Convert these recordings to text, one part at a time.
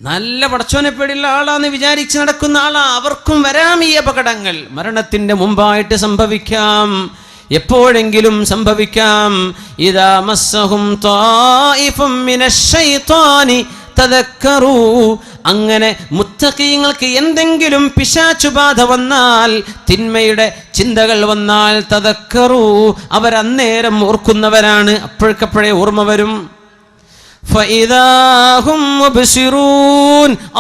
നല്ല പടച്ചോനെ പേടിയുള്ള ആളാന്ന് വിചാരിച്ച് നടക്കുന്ന ആളാ, അവർക്കും വരാം ഈ അപകടങ്ങൾ. മരണത്തിന്റെ മുമ്പായിട്ട് സംഭവിക്കാം, എപ്പോഴെങ്കിലും സംഭവിക്കാം. ഇദാ മസ്സഹും ത്വായിഫും മിനശ് ശൈത്വാനി തദക്കറൂ. അങ്ങനെ മുത്തഖീങ്ങൾക്ക് എന്തെങ്കിലും പിശാചുബാധ വന്നാൽ, തിന്മയുടെ ചിന്തകൾ വന്നാൽ, തദക്കറൂ, അവരന്നേരം ഓർക്കുന്നവരാണ്, അപ്പോഴേക്കപ്പോഴേ ഓർമ്മ വരും.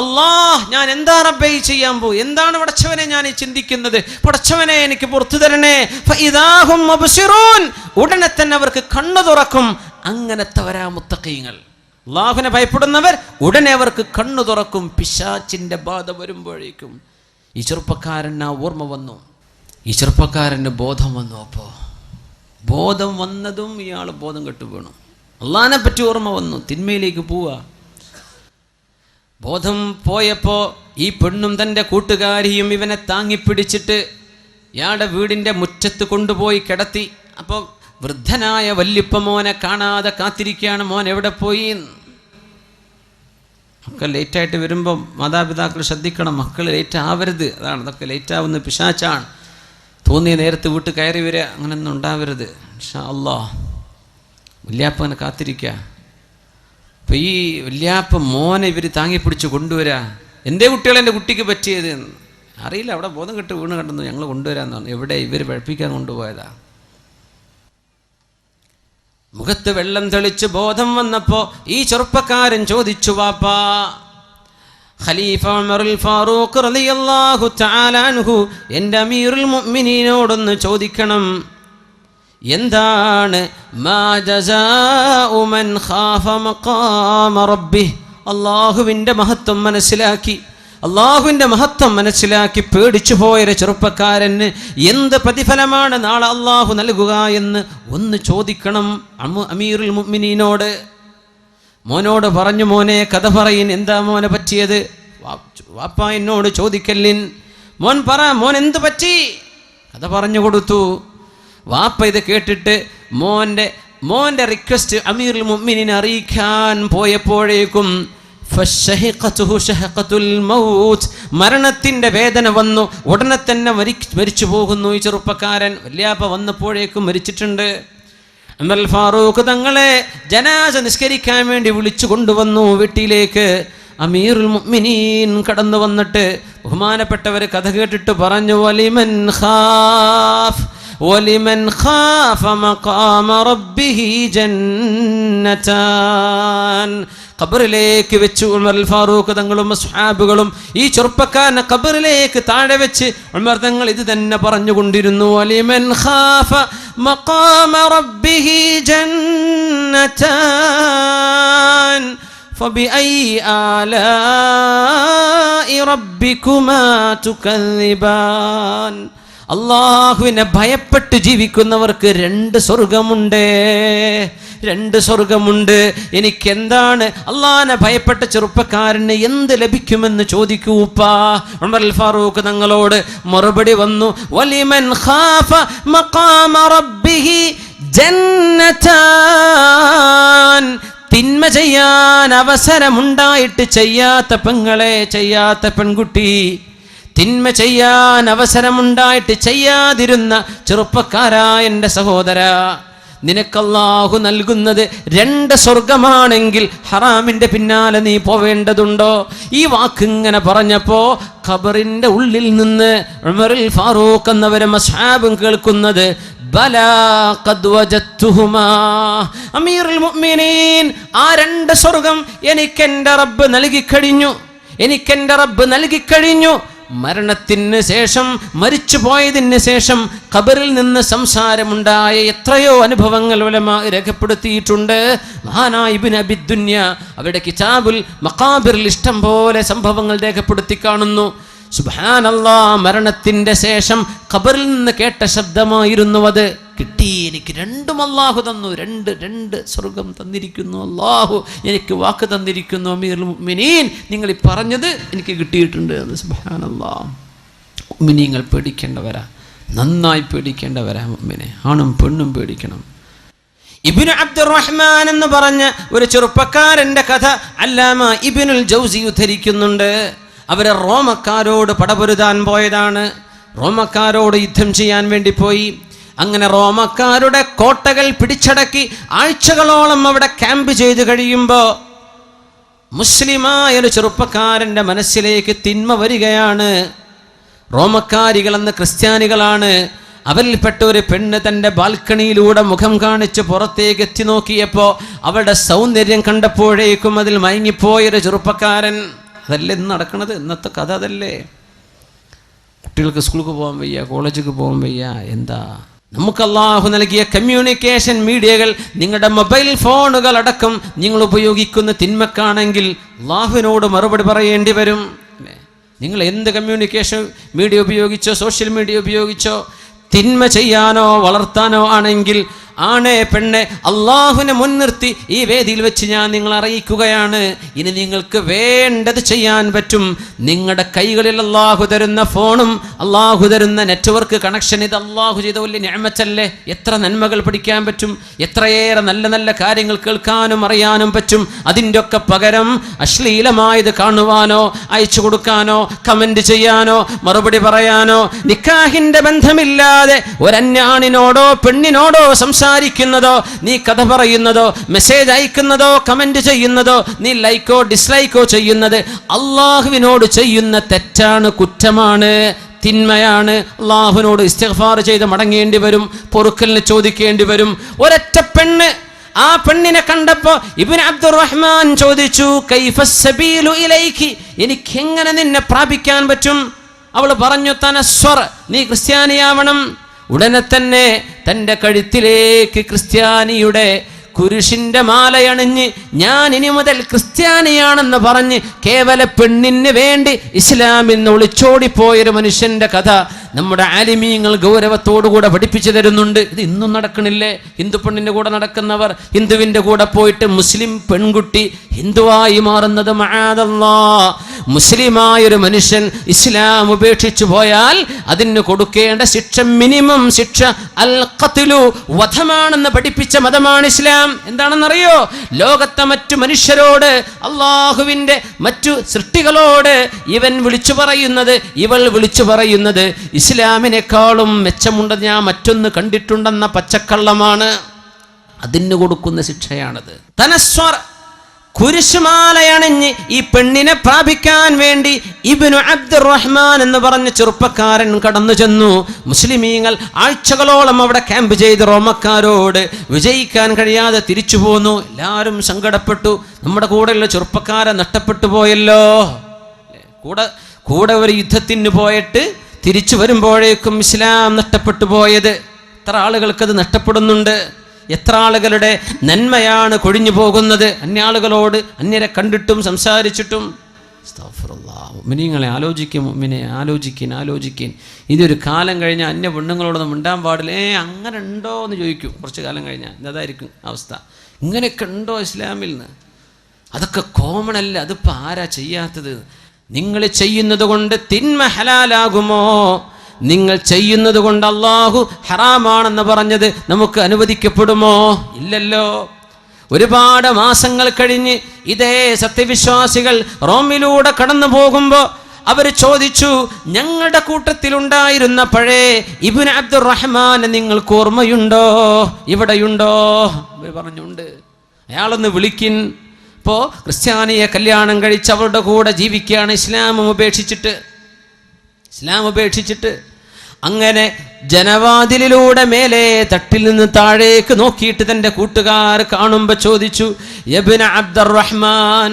അല്ലാഹ്, ഞാൻ എന്താ റബ്ബേ ചെയ്യാൻ പോയി, എന്താണ് പടച്ചവനെ ഞാൻ ചിന്തിക്കുന്നത്, പടച്ചവനെ എനിക്ക് പുറത്തു തരണേ. ഫഇദാഹും മുബ്സിറൂൻ, ഉടനെ തന്നെ അവർക്ക് കണ്ണു തുറക്കും. അങ്ങനത്തെവരാ മുത്തഖീങ്ങൾ. അല്ലാഹുവിനെ ഭയപ്പെടുന്നവർ ഉടനെ അവർക്ക് കണ്ണു തുറക്കും. പിശാചിന്റെ ബാധ വരുമ്പോഴേക്കും ഈ ചെറുപ്പക്കാരന് ആ ഓർമ്മ വന്നു, ഈ ചെറുപ്പക്കാരന് ബോധം വന്നു. അപ്പോൾ ബോധം വന്നതും ഇയാൾ ബോധം കെട്ടു വീണു. അള്ളാഹിനെ പറ്റി ഓർമ്മ വന്നു, തിന്മയിലേക്ക് പോവുക. ബോധം പോയപ്പോൾ ഈ പെണ്ണും തൻ്റെ കൂട്ടുകാരിയും ഇവനെ താങ്ങിപ്പിടിച്ചിട്ട് ഇയാളുടെ വീടിൻ്റെ മുറ്റത്ത് കൊണ്ടുപോയി കിടത്തി. അപ്പോൾ വൃദ്ധനായ വല്യപ്പ മോനെ കാണാതെ കാത്തിരിക്കുകയാണ്. മോൻ എവിടെ പോയി? മക്കൾ ലേറ്റായിട്ട് വരുമ്പോൾ മാതാപിതാക്കൾ ശ്രദ്ധിക്കണം, മക്കൾ ലേറ്റ് ആവരുത്. അതാണ്, അതൊക്കെ ലേറ്റാവുന്ന പിശാചാണ്. തോന്നിയ നേരത്ത് വീട്ടിൽ കയറി വരിക, അങ്ങനെയൊന്നും ഉണ്ടാവരുത്. ഇൻഷാ അല്ലാഹ്. വല്യാപ്പ അങ്ങനെ കാത്തിരിക്കുക. അപ്പം ഈ വല്യാപ്പ മോനെ ഇവർ താങ്ങിപ്പിടിച്ച് കൊണ്ടുവരാ. എൻ്റെ കുട്ടികൾ എൻ്റെ കുട്ടിക്ക് പറ്റിയത് അറിയില്ല, അവിടെ ബോധം കെട്ട് വീണ് കണ്ടെന്നു, ഞങ്ങൾ കൊണ്ടുവരാമെന്ന് പറഞ്ഞു. എവിടെ? ഇവർ പഴപ്പിക്കാൻ കൊണ്ടുപോയതാ. മുഖത്ത് വെള്ളം തെളിച്ച് ബോധം വന്നപ്പോൾ ഈ ചെറുപ്പക്കാരൻ ചോദിച്ചു, വാപ്പാ, ഖലീഫ ഉമറുൽ ഫാറൂഖ് റളിയല്ലാഹു തആല അൻഹു, എൻ്റെ അമീറുൽ മുഅ്മിനീനോടൊന്ന് ചോദിക്കണം, എന്താണ് മാ ജസാഉ മൻ ഖാഫ മഖാമ റബ്ബിഹി. അല്ലാഹുവിൻ്റെ മഹത്വം മനസ്സിലാക്കി, അള്ളാഹുവിൻ്റെ മഹത്വം മനസ്സിലാക്കി പേടിച്ചു പോയൊരു ചെറുപ്പക്കാരന് എന്ത് പ്രതിഫലമാണ് നാളെ അള്ളാഹു നൽകുക എന്ന് ഒന്ന് ചോദിക്കണം അമീറുൽ മുഅ്മിനീനോട്. മോനോട് പറഞ്ഞു, മോനെ കഥ പറയിൻ, എന്താ മോനെ പറ്റിയത്? വാപ്പ എന്നോട് ചോദിക്കല്ലിൻ, മോൻ പറ, മോൻ എന്ത് പറ്റി? കഥ പറഞ്ഞു കൊടുത്തു. വാപ്പ ഇത് കേട്ടിട്ട് മോൻ്റെ റിക്വസ്റ്റ് അമീറുൽ മുഅ്മിനീനെ അറിയിക്കാൻ പോയപ്പോഴേക്കും മരണത്തിന്റെ വേദന വന്നു. ഉടനെ തന്നെ മരിച്ചു പോകുന്നു ഈ ചെറുപ്പക്കാരൻ. വല്യാപ്പ വന്നപ്പോഴേക്കും മരിച്ചിട്ടുണ്ട്. ഉമർ ഫാറൂഖ് തങ്ങളെ ജനാസ നിസ്കരിക്കാൻ വേണ്ടി വിളിച്ചു കൊണ്ടുവന്നു വീട്ടിലേക്ക്. അമീറുൽ മുഅ്മിനീൻ കടന്നു വന്നിട്ട് ബഹുമാനപ്പെട്ടവർ കഥ കേട്ടിട്ട് പറഞ്ഞു, വലിമൻ ഖാഫ മഖാമ റബ്ബിഹി ജന്നതാൻ. ഖബറിലേക്ക് വെച്ച് ഉമർ ഫാറൂഖ് തങ്ങളും സ്വഹാബികളും ഈ ചെറുപ്പക്കാരനെ ഖബറിലേക്ക് താഴെ വെച്ച് ഉമർ തങ്ങൾ ഇത് തന്നെ പറഞ്ഞുകൊണ്ടിരുന്നു, വലിമൻ ഖാഫ മഖാമ റബ്ബിഹി ജന്നതാൻ ഫബിഅയി ആലാഇ റബ്ബികുമാ തുകദ്ദിബാൻ. അള്ളാഹുവിനെ ഭയപ്പെട്ട് ജീവിക്കുന്നവർക്ക് രണ്ട് സ്വർഗമുണ്ട്. എനിക്കെന്താണ് അള്ളാഹിനെ ഭയപ്പെട്ട ചെറുപ്പക്കാരന് എന്ത് ലഭിക്കുമെന്ന് ചോദിക്കൂ ഉപ്പാ. ഉമർ ഫാറൂഖ് തങ്ങളോട് മറുപടി വന്നു, വലിമൻ ഖാഫ മഖാമ റബ്ബിഹി ജന്നതാൻ. തിന്മ ചെയ്യാൻ അവസരമുണ്ടായിട്ട് ചെയ്യാത്ത പെങ്ങളെ, ചെയ്യാത്ത പെൺകുട്ടി, തിന്മ ചെയ്യാൻ അവസരമുണ്ടായിട്ട് ചെയ്യാതിരുന്ന ചെറുപ്പക്കാരായ എൻ്റെ സഹോദര, നിനക്കല്ലാഹു നൽകുന്നത് രണ്ട് സ്വർഗമാണെങ്കിൽ ഹറാമിൻ്റെ പിന്നാലെ നീ പോവേണ്ടതുണ്ടോ? ഈ വാക്കിങ്ങനെ പറഞ്ഞപ്പോൾ ഖബറിൻ്റെ ഉള്ളിൽ നിന്ന് ഉമറുൽ ഫാറൂഖ് എന്നവരെ അസ്ഹാബും കേൾക്കുന്നത്, ബലാ ഖദ് വജത്തുഹുമാ. അമീറുൽ മുഅ്മിനീൻ, ആ രണ്ട് സ്വർഗം എനിക്കെൻ്റെ റബ്ബ് നൽകിക്കഴിഞ്ഞു. മരണത്തിന് ശേഷം, മരിച്ചു പോയതിന് ശേഷം ഖബറിൽ നിന്ന് സംസാരമുണ്ടായ എത്രയോ അനുഭവങ്ങൾ ഉലമാ രേഖപ്പെടുത്തിയിട്ടുണ്ട്. മഹാനായ ഇബ്നു അബി ദുനിയ അവരുടെ കിതാബുൽ മഖാബിറിൽ ഇഷ്ടം പോലെ സംഭവങ്ങൾ രേഖപ്പെടുത്തി കാണുന്നു. സുബ്ഹാനല്ലാഹ്, മരണത്തിന്റെ ശേഷം ഖബറിൽ നിന്ന് കേട്ട ശബ്ദമായിരുന്നു അത്. കിട്ടി, എനിക്ക് രണ്ടും അല്ലാഹു തന്നു, രണ്ട് സ്വർഗം തന്നിരിക്കുന്നു, അല്ലാഹു എനിക്ക് വാക്ക് തന്നിരിക്കുന്നു. അമീറുൽ മുഅ്മിനീൻ, നിങ്ങൾ ഈ പറഞ്ഞത് എനിക്ക് കിട്ടിയിട്ടുണ്ട് എന്ന്. സുബ്ഹാനല്ലാഹ്, മുഅ്മിനീങ്ങൾ പേടിക്കേണ്ടവരാ, നന്നായി പേടിക്കേണ്ടവരാ. മുഅ്മിനെ ആണും പെണ്ണും പേടിക്കണം. ഇബ്നു അബ്ദുറഹ്മാൻ എന്ന് പറഞ്ഞ ഒരു ചെറുപ്പക്കാരന്റെ കഥ അല്ലാമ ഇബ്നുൽ ജൗസി ഉദ്ധരിക്കുന്നുണ്ട്. അവര് റോമക്കാരോട് പടപൊരുതാൻ പോയതാണ്. റോമക്കാരോട് യുദ്ധം ചെയ്യാൻ വേണ്ടി പോയി. അങ്ങനെ റോമക്കാരുടെ കോട്ടകൾ പിടിച്ചടക്കി ആഴ്ചകളോളം അവിടെ ക്യാമ്പ് ചെയ്ത് കഴിയുമ്പോൾ മുസ്ലിമായ ഒരു ചെറുപ്പക്കാരൻ്റെ മനസ്സിലേക്ക് തിന്മ വരികയാണ്. റോമക്കാരികളെന്ന് ക്രിസ്ത്യാനികളാണ്. അവരിൽപ്പെട്ട ഒരു പെണ്ണ് തൻ്റെ ബാൽക്കണിയിലൂടെ മുഖം കാണിച്ച് പുറത്തേക്ക് എത്തി നോക്കിയപ്പോൾ അവളുടെ സൗന്ദര്യം കണ്ടപ്പോഴേക്കും അതിൽ മയങ്ങിപ്പോയൊരു ചെറുപ്പക്കാരൻ. അതല്ലേ ഇന്ന് നടക്കുന്നത്? ഇന്നത്തെ കഥ അതല്ലേ? കുട്ടികൾക്ക് സ്കൂൾക്ക് പോകാൻ വയ്യ, കോളേജിലേക്ക് പോകാൻ വയ്യ. എന്താ നമുക്ക് അല്ലാഹു നൽകിയ കമ്മ്യൂണിക്കേഷൻ മീഡിയകൾ, നിങ്ങളുടെ മൊബൈൽ ഫോണുകൾ അടക്കം നിങ്ങൾ ഉപയോഗിക്കുന്ന തിന്മക്കാണെങ്കിൽ അല്ലാഹുവിനോട് മറുപടി പറയേണ്ടി വരും. നിങ്ങൾ എന്ത് കമ്മ്യൂണിക്കേഷൻ മീഡിയ ഉപയോഗിച്ചോ, സോഷ്യൽ മീഡിയ ഉപയോഗിച്ചോ, തിന്മ ചെയ്യാനോ വളർത്താനോ ആണെങ്കിൽ ആണേ പെണ്ണെ, അള്ളാഹുവിനെ മുൻനിർത്തി ഈ വേദിയിൽ വെച്ച് ഞാൻ നിങ്ങളെ അറിയിക്കുകയാണ്, ഇനി നിങ്ങൾക്ക് വേണ്ടത് ചെയ്യാൻ പറ്റും. നിങ്ങളുടെ കൈകളിൽ അള്ളാഹു തരുന്ന ഫോണും അള്ളാഹു തരുന്ന നെറ്റ്വർക്ക് കണക്ഷൻ, ഇത് അള്ളാഹു ചെയ്ത വലിയ നിഅമത്തല്ലേ. എത്ര നന്മകൾ പഠിക്കാൻ പറ്റും, എത്രയേറെ നല്ല നല്ല കാര്യങ്ങൾ കേൾക്കാനും അറിയാനും പറ്റും. അതിൻ്റെ ഒക്കെ പകരം അശ്ലീലമായത് കാണുവാനോ അയച്ചു കൊടുക്കാനോ കമന്റ് ചെയ്യാനോ മറുപടി പറയാനോ, നിക്കാഹിന്റെ ബന്ധമില്ലാതെ ഒരന്യാണിനോടോ പെണ്ണിനോടോ സംസാരിക്കുന്നതോ, നീ കഥ പറയുന്നതോ, മെസ്സേജ് അയക്കുന്നതോ, കമന്റ് ചെയ്യുന്നതോ, നീ ലൈക്കോ ഡിസ്ലൈക്കോ ചെയ്യുന്നത് അള്ളാഹുവിനോട് ചെയ്യുന്ന തെറ്റാണ്, കുറ്റമാണ്, തിന്മയാണ്. അള്ളാഹുവിനോട് ഇസ്തിഗ്ഫാർ ചെയ്ത് മടങ്ങേണ്ടി വരും, പൊറുക്കലിന് ചോദിക്കേണ്ടി വരും. ഒരൊറ്റ പെണ്ണ്, ആ പെണ്ണിനെ കണ്ടപ്പോ ഇബ്നു അബ്ദുറഹ്മാൻ ചോദിച്ചു, കൈഫസ്സബീലു ഇലൈകി, എനിക്കെങ്ങനെ നിന്നെ പ്രാപിക്കാൻ പറ്റും? അവൾ പറഞ്ഞു, തനസ്വർ, നീ ക്രിസ്ത്യാനിയാവണം. ഉടനെ തന്നെ തൻ്റെ കഴുത്തിലേക്ക് ക്രിസ്ത്യാനിയുടെ കുരിശിൻ്റെ മാലയണിഞ്ഞ് ഞാൻ ഇനി മുതൽ ക്രിസ്ത്യാനിയാണെന്ന് പറഞ്ഞ് കേവല പെണ്ണിന് വേണ്ടി ഇസ്ലാമിൽ നിന്ന് ഒളിച്ചോടിപ്പോയൊരു മനുഷ്യൻ്റെ കഥ നമ്മുടെ ആലിമീങ്ങൾ ഗൗരവത്തോടുകൂടെ പഠിപ്പിച്ചു തരുന്നുണ്ട്. ഇത് ഇന്നും നടക്കണില്ലേ? ഹിന്ദു പെണ്ണിൻ്റെ കൂടെ നടക്കുന്നവർ ഹിന്ദുവിൻ്റെ കൂടെ പോയിട്ട് മുസ്ലിം പെൺകുട്ടി ഹിന്ദുവായി മാറുന്നത് മഅദല്ലാഹ്. മുസ്ലിമായൊരു മനുഷ്യൻ ഇസ്ലാം ഉപേക്ഷിച്ചു പോയാൽ അതിന് കൊടുക്കേണ്ട ശിക്ഷ, മിനിമം ശിക്ഷ അൽ ഖത്ലു, വധമാണെന്ന് പഠിപ്പിച്ച മതമാണ് ഇസ്ലാം. എന്താണെന്നറിയോ? ലോകത്തെ മറ്റു മനുഷ്യരോട്, അള്ളാഹുവിൻ്റെ മറ്റു സൃഷ്ടികളോട് ഇവൻ വിളിച്ചു പറയുന്നത്, ഇവൾ വിളിച്ചു പറയുന്നത് ഇസ്ലാമിനേക്കാളും മെച്ചമുണ്ടെന്ന് ഞാൻ മറ്റൊന്ന് കണ്ടിട്ടുണ്ടെന്ന പച്ചക്കള്ളമാണ്. അതിന് കൊടുക്കുന്ന ശിക്ഷയാണത്. തനസ്വർ, കുരിശുമാലയണിഞ്ഞ് ഈ പെണ്ണിനെ പ്രാപിക്കാൻ വേണ്ടി ഇബ്നു അബ്ദുറഹ്മാൻ എന്ന് പറഞ്ഞ ചെറുപ്പക്കാരൻ കടന്നു ചെന്നു. മുസ്ലിമീങ്ങൾ ആഴ്ചകളോളം അവിടെ ക്യാമ്പ് ചെയ്ത് റോമക്കാരോട് വിജയിക്കാൻ കഴിയാതെ തിരിച്ചു പോന്നു. എല്ലാവരും സങ്കടപ്പെട്ടു. നമ്മുടെ കൂടെയുള്ള ചെറുപ്പക്കാരെ നഷ്ടപ്പെട്ടു പോയല്ലോ. കൂടെ ഒരു യുദ്ധത്തിന് പോയിട്ട് തിരിച്ചു വരുമ്പോഴേക്കും ഇസ്ലാം നഷ്ടപ്പെട്ടു പോയത്. എത്ര ആളുകൾക്കത് നഷ്ടപ്പെടുന്നുണ്ട്? എത്ര ആളുകളുടെ നന്മയാണ് കൊഴിഞ്ഞു പോകുന്നത്? അന്യാളുകളോട്, അന്യരെ കണ്ടിട്ടും സംസാരിച്ചിട്ടും. മുഅ്മിനീങ്ങളെ ആലോചിക്കും, മുഅ്മിനെ ആലോചിക്കും. ഇതൊരു കാലം കഴിഞ്ഞാൽ അന്യ പെണ്ണുങ്ങളോടൊന്നും മിണ്ടാൻ പാടില്ല. അങ്ങനെ ഉണ്ടോ എന്ന് ചോദിക്കും. കുറച്ച് കാലം കഴിഞ്ഞാൽ അതായിരിക്കും അവസ്ഥ. ഇങ്ങനെയൊക്കെ ഉണ്ടോ ഇസ്ലാമിൽ നിന്ന്? അതൊക്കെ കോമൺ അല്ല. അതിപ്പോൾ ആരാ ചെയ്യാത്തത്? നിങ്ങൾ ചെയ്യുന്നത് കൊണ്ട് തിന്മ ഹലാലാകുമോ? നിങ്ങൾ ചെയ്യുന്നത് കൊണ്ട് അള്ളാഹു ഹറാമാണെന്ന് പറഞ്ഞത് നമുക്ക് അനുവദിക്കപ്പെടുമോ? ഇല്ലല്ലോ. ഒരുപാട് മാസങ്ങൾ കഴിഞ്ഞ് ഇതേ സത്യവിശ്വാസികൾ റോമിലൂടെ കടന്നു പോകുമ്പോൾ അവർ ചോദിച്ചു, ഞങ്ങളുടെ കൂട്ടത്തിലുണ്ടായിരുന്ന പഴയ ഇബ്നു അബ്ദുറഹ്മാൻ നിങ്ങൾക്ക് ഓർമ്മയുണ്ടോ? ഇവിടെയുണ്ടോ? അവർ പറഞ്ഞുണ്ട്. അയാളൊന്ന് വിളിക്കിൻ. ഇപ്പോൾ ക്രിസ്ത്യാനിയെ കല്യാണം കഴിച്ച് അവരുടെ കൂടെ ജീവിക്കുകയാണ്, ഇസ്ലാം ഉപേക്ഷിച്ചിട്ട്. അങ്ങനെ ജനവാതിലിലൂടെ മേലെ തട്ടിൽ നിന്ന് താഴേക്ക് നോക്കിയിട്ട് തൻ്റെ കൂട്ടുകാർ കാണുമ്പോൾ ചോദിച്ചു, യബ്ന അബ്ദുറഹ്മാൻ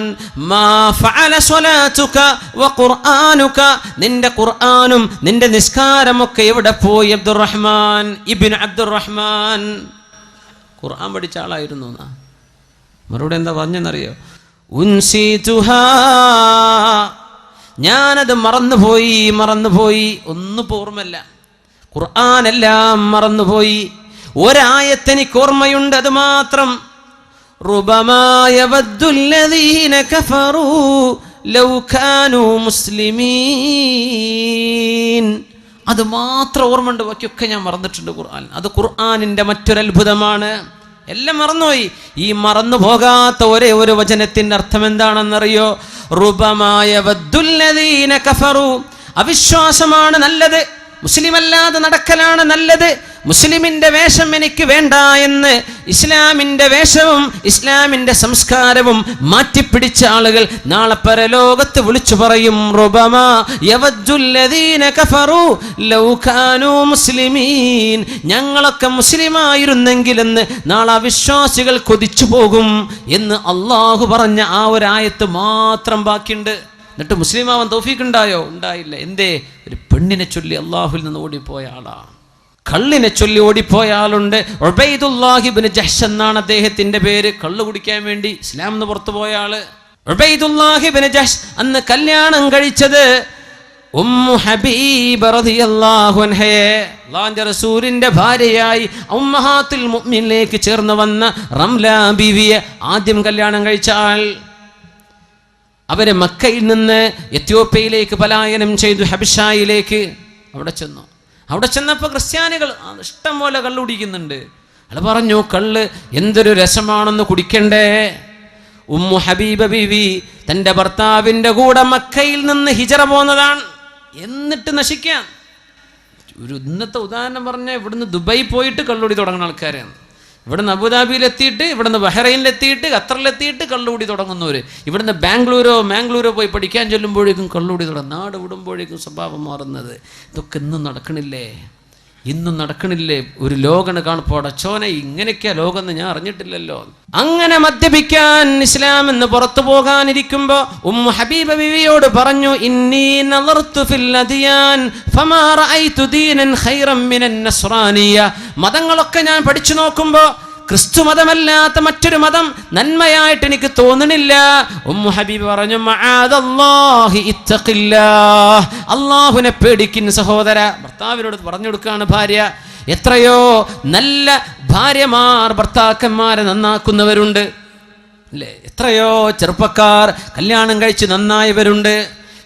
മാ ഫഅല സ്വലാതുക വഖുർആനുക, നിന്റെ ഖുർആനും നിന്റെ നിസ്കാരമൊക്കെ എവിടെ പോയി അബ്ദുറഹ്മാൻ? ഇബ്നു അബ്ദുറഹ്മാൻ ഖുർആൻ പഠിച്ച ആളായിരുന്നു. മറുപടി എന്താ പറഞ്ഞെന്നറിയോ? ഉൻസിതുഹാ, ഞാനത് മറന്നുപോയി. ഒന്നും ഓർമ്മല്ല. ഖുർആനെല്ലാം മറന്നുപോയി. ഒരായത്തെനിക്ക് ഓർമ്മയുണ്ട്, അത് മാത്രം. റുബമാ യവദ്ദുല്ലദീന കഫറൂ ലൗ കാനൂ മുസ്ലിമീൻ. അത് മാത്രം ഓർമ്മയുണ്ട്, ബാക്കിയൊക്കെ ഞാൻ മറന്നിട്ടുണ്ട് ഖുർആൻ. അത് ഖുർആനിൻ്റെ മറ്റൊരത്ഭുതമാണ്. എല്ലാം മറന്നുപോയി. ഈ മറന്നു പോകാത്ത ഒരേ ഒരു വചനത്തിന്റെ അർത്ഥം എന്താണെന്നറിയോ? റുബമായ വദ്ദുല്ലദീന കഫറു, അവിശ്വാസമാണ് നല്ലത്, മുസ്ലിമല്ലാതെ നടക്കലാണ് നല്ലത്, മുസ്ലിമിന്റെ വേഷം എനിക്ക് വേണ്ട എന്ന് ഇസ്ലാമിന്റെ വേഷവും ഇസ്ലാമിന്റെ സംസ്കാരവും മാറ്റിപ്പിടിച്ച ആളുകൾ നാളെ പരലോകത്ത് വിളിച്ചു പറയും, റുബമാ യവദ്ദുല്ലദീന കഫറു ലൗ കാനൂ മുസ്ലിമീൻ, ഞങ്ങളൊക്കെ മുസ്ലിമായിരുന്നെങ്കിലെന്ന് നാളെ അവിശ്വാസികൾ കൊതിച്ചു പോകും എന്ന് അള്ളാഹു പറഞ്ഞ ആ ഒരു ആയത്ത് മാത്രം ബാക്കിയുണ്ട്. എന്നിട്ട് മുസ്ലിമാവാൻ തൗഫീഖ് ഉണ്ടായോ? ഉണ്ടായില്ല. എന്തേ? ഒരു പെണ്ണിനെ ചൊല്ലി അള്ളാഹുവിൽ നിന്ന് ഓടിപ്പോയ ആളാണ്. കള്ളിനെ ചൊല്ലി ഓടിപ്പോയ ആളുണ്ട്. ഉബൈദുല്ലാഹി ഇബ്നു ജഹ്ഷ് എന്നാണ് അദ്ദേഹത്തിന്റെ പേര്. കള്ള് കുടിക്കാൻ വേണ്ടി ഇസ്ലാം നിന്ന് പുറത്തു പോയ ആള് ഉബൈദുല്ലാഹി ഇബ്നു ജഹ്ഷ്. അന്ന് കല്യാണം കഴിച്ചത് ഉമ്മു ഹബീബ റളിയല്ലാഹു അൻഹയെ, അല്ലാഹുവിന്റെ റസൂലിന്റെ ഭാര്യയായി ഉമ്മഹാത്തുൽ മുഅ്മിനീനിലേക്ക് ചേർന്ന് വന്ന റംല ബീവിയെ ആദ്യം കല്യാണം കഴിച്ച ആൾ. അവര് മക്കയിൽ നിന്ന് എത്യോപ്യയിലേക്ക് പലായനം ചെയ്തു, ഹബിഷായിലേക്ക്. അവിടെ ചെന്നപ്പോൾ ക്രിസ്ത്യാനികൾ ഇഷ്ടം പോലെ കള്ള് കുടിക്കുന്നുണ്ട്. അയാൾ പറഞ്ഞു, കള്ള് എന്തൊരു രസമാണെന്ന് കുടിക്കണ്ടേ. ഉമ്മു ഹബീബ ബീവി തൻ്റെ ഭർത്താവിൻ്റെ കൂടെ മക്കയിൽ നിന്ന് ഹിജറ പോന്നതാണ്. എന്നിട്ട് നശിക്കാൻ ഒരു ഇന്നത്തെ ഉദാഹരണം പറഞ്ഞാൽ, ഇവിടുന്ന് ദുബായി പോയിട്ട് കള്ളുടി തുടങ്ങുന്ന ആൾക്കാരാണ്. ഇവിടുന്ന് അബുദാബിയിലെത്തിയിട്ട്, ഇവിടുന്ന് ബഹ്റൈനിലെത്തിയിട്ട്, ഖത്തറിലെത്തിയിട്ട് കള്ളുകൂടി തുടങ്ങുന്നവർ. ഇവിടുന്ന് മാംഗ്ലൂരോ പോയി പഠിക്കാൻ ചൊല്ലുമ്പോഴേക്കും കള്ളുകൂടി തുടങ്ങും. നാട് വിടുമ്പോഴേക്കും സ്വഭാവം മാറുന്നത്. ഇതൊക്കെ ഇന്നും നടക്കണില്ലേ? ഒരു ലോകണ് കാണപ്പോൾ അടച്ചോനെ, ഇങ്ങനെയൊക്കെയാ ലോകമെന്ന് ഞാൻ അറിഞ്ഞിട്ടില്ലല്ലോ. അങ്ങനെ മദ്യപിക്കാൻ ഇസ്ലാം എന്ന് പുറത്തു പോകാനിരിക്കുമ്പോ ഉമ്മു ഹബീബ ബിവിയോട് പറഞ്ഞു, ഇന്നി നളർതു ഫിൽ അദിയാൻ ഫമാ റഅയ്തു ദീനൻ ഖൈറൻ മിനൻ നസ്റാനിയ. മതങ്ങളൊക്കെ ഞാൻ പഠിച്ചു നോക്കുമ്പോ ക്രിസ്തു മതമല്ലാത്ത മറ്റൊരു മതം നന്മയായിട്ട് എനിക്ക് തോന്നണില്ല. ഉമ്മു ഹബീബ് പറഞ്ഞു, മആദല്ലാഹി ഇത്തഖില്ലാഹ്, അല്ലാഹുവിനെ പേടിക്കുന്ന സഹോദര. ഭർത്താവിനോട് പറഞ്ഞു കൊടുക്കുകയാണ് ഭാര്യ. എത്രയോ നല്ല ഭാര്യമാർ ഭർത്താക്കന്മാരെ നന്നാക്കുന്നവരുണ്ട് അല്ലേ? എത്രയോ ചെറുപ്പക്കാർ കല്യാണം കഴിച്ച് നന്നായവരുണ്ട്.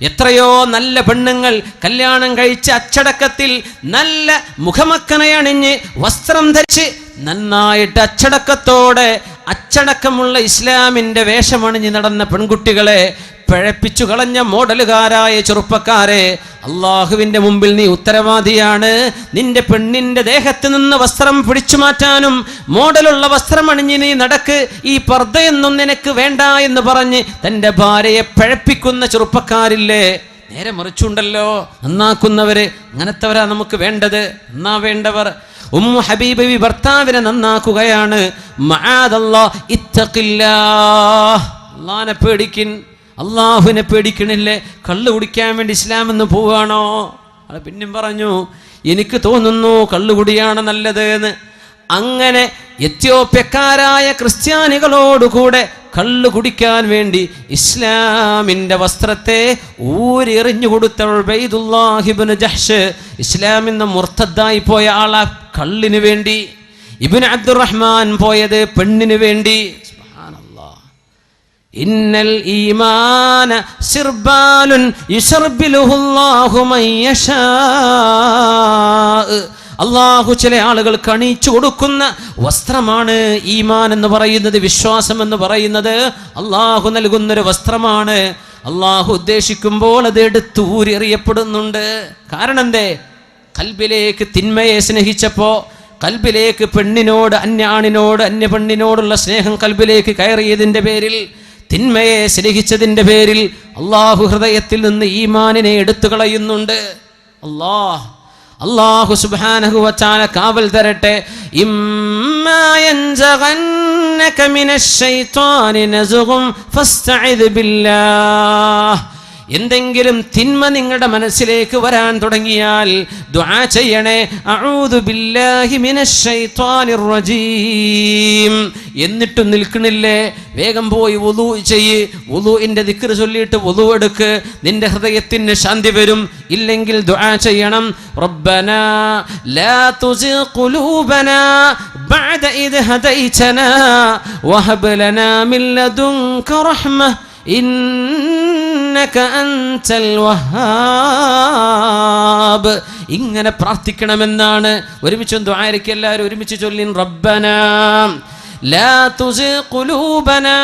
എത്രയോ നല്ല പെണ്ണുങ്ങൾ കല്യാണം കഴിച്ച് അച്ചടക്കത്തിൽ നല്ല മുഖമക്കനയണിഞ്ഞ് വസ്ത്രം ധരിച്ച് നന്നായിട്ട് അച്ചടക്കത്തോടെ അച്ചടക്കമുള്ള ഇസ്ലാമിൻ്റെ വേഷമണിഞ്ഞ് നടന്ന പെൺകുട്ടികളെ പിഴപ്പിച്ചു കളഞ്ഞ മോഡലുകാരായ ചെറുപ്പക്കാരെ, അള്ളാഹുവിൻ്റെ മുമ്പിൽ നീ ഉത്തരവാദിയാണ്. നിന്റെ പെണ്ണിൻ്റെ ദേഹത്ത് നിന്ന് വസ്ത്രം പിടിച്ചു മാറ്റാനും മോഡലുള്ള വസ്ത്രം അണിഞ്ഞ് നീ നടക്ക്, ഈ പർദ്ദയൊന്നും നിനക്ക് വേണ്ട എന്ന് പറഞ്ഞ് തൻ്റെ ഭാര്യയെ പിഴപ്പിക്കുന്ന ചെറുപ്പക്കാരില്ലേ? നേരെ മറിച്ചുണ്ടല്ലോ, നന്നാക്കുന്നവര്. അങ്ങനത്തെവരാ നമുക്ക് വേണ്ടത്, നന്നാവേണ്ടവർ. ഉമ്മു ഹബീബ് ഭർത്താവിനെ നന്നാക്കുകയാണ്. മആദല്ലാഹ് ഇത്തഖില്ലാഹ്, അല്ലാഹുവിനെ പേടിക്കിൻ. അള്ളാഹുവിനെ പേടിക്കണില്ലേ? കള്ള് കുടിക്കാൻ വേണ്ടി ഇസ്ലാം എന്ന് പോവുകയാണോ? അത് പിന്നെയും പറഞ്ഞു, എനിക്ക് തോന്നുന്നു കള്ളുകുടിയാണ് നല്ലത് എന്ന്. അങ്ങനെ എത്യോപ്യക്കാരായ ക്രിസ്ത്യാനികളോടുകൂടെ കള്ളു കുടിക്കാൻ വേണ്ടി ഇസ്ലാമിൻ്റെ വസ്ത്രത്തെ ഊരെറിഞ്ഞു കൊടുത്ത ഉബൈദുല്ലാഹി ഇബ്നു ജഹ്ഷ് ഇസ്ലാമിൽ നിന്ന് മുർത്തദ്ദായി പോയ ആളാ കള്ളിന് വേണ്ടി. ഇബ്നു അബ്ദുറഹ്മാൻ പോയത് പെണ്ണിന് വേണ്ടി. ഇന്നൽ ഈമാന സിർബാലുൻ യുസർബിലുഹുല്ലാഹു മൻ യശാ. അള്ളാഹു ചില ആളുകൾക്ക് അണിയിച്ചു കൊടുക്കുന്ന വസ്ത്രമാണ് ഈമാൻ എന്ന് പറയുന്നത്. വിശ്വാസം എന്ന് പറയുന്നത് അള്ളാഹു നൽകുന്നൊരു വസ്ത്രമാണ്. അള്ളാഹു ഉദ്ദേശിക്കുമ്പോൾ അത് എടുത്തൂരെറിയപ്പെടുന്നുണ്ട്. കാരണം എന്തേ? കൽബിലേക്ക് തിന്മയെ സ്നേഹിച്ചപ്പോൾ, കൽബിലേക്ക് പെണ്ണിനോട്, അന്യാണിനോട്, അന്യ പെണ്ണിനോടുള്ള സ്നേഹം കൽബിലേക്ക് കയറിയതിൻ്റെ പേരിൽ, തിന്മയെ സ്നേഹിച്ചതിൻ്റെ പേരിൽ അള്ളാഹു ഹൃദയത്തിൽ നിന്ന് ഈമാനിനെ എടുത്തു കളയുന്നുണ്ട്. അല്ലാഹു സുബ്ഹാനഹു വ തആല കാവൽ തരട്ടെ. ഇമ്മാ യൻസഗന്നക മിനശ് ശൈത്വാനി നസ്ഗും ഫസ്തഇദ് ബില്ലാഹ്. എന്തെങ്കിലും തിന്മ നിങ്ങളുടെ മനസ്സിലേക്ക് വരാൻ തുടങ്ങിയാൽ ദുആ ചെയ്യണേ, അഊദു ബില്ലാഹി മിനശ് ശൈത്വാനിർ റജീം. എന്നിട്ടും നിൽക്കണില്ലേ? വേഗം പോയി വുളൂ ചെയ്യ്. വുളൂഇന്റെ ദിക്ർ ചൊല്ലിയിട്ട് വുളൂ എടുക്ക്, നിന്റെ ഹൃദയത്തിന് ശാന്തി വരും. ഇല്ലെങ്കിൽ ദുആ ചെയ്യണം, റബ്ബനാ ലാ തുസിഗ് ഖുലൂബനാ ബഅദ ഇദ് ഹദൈതനാ വഹബ് ലനാ മിൻ ലദുൻക റഹ്മ ഇന്നക അൻതൽ വഹാബ്. ഇങ്ങനെ പ്രാർത്ഥിക്കണമെന്നാണ്. ഒരുമിച്ച് ദുആയിരക്ക് എല്ലാവരും ഒരുമിച്ച് ചൊല്ലിൻ, റബ്ബനാ ലാ തുസിഗ് ഖുലൂബനാ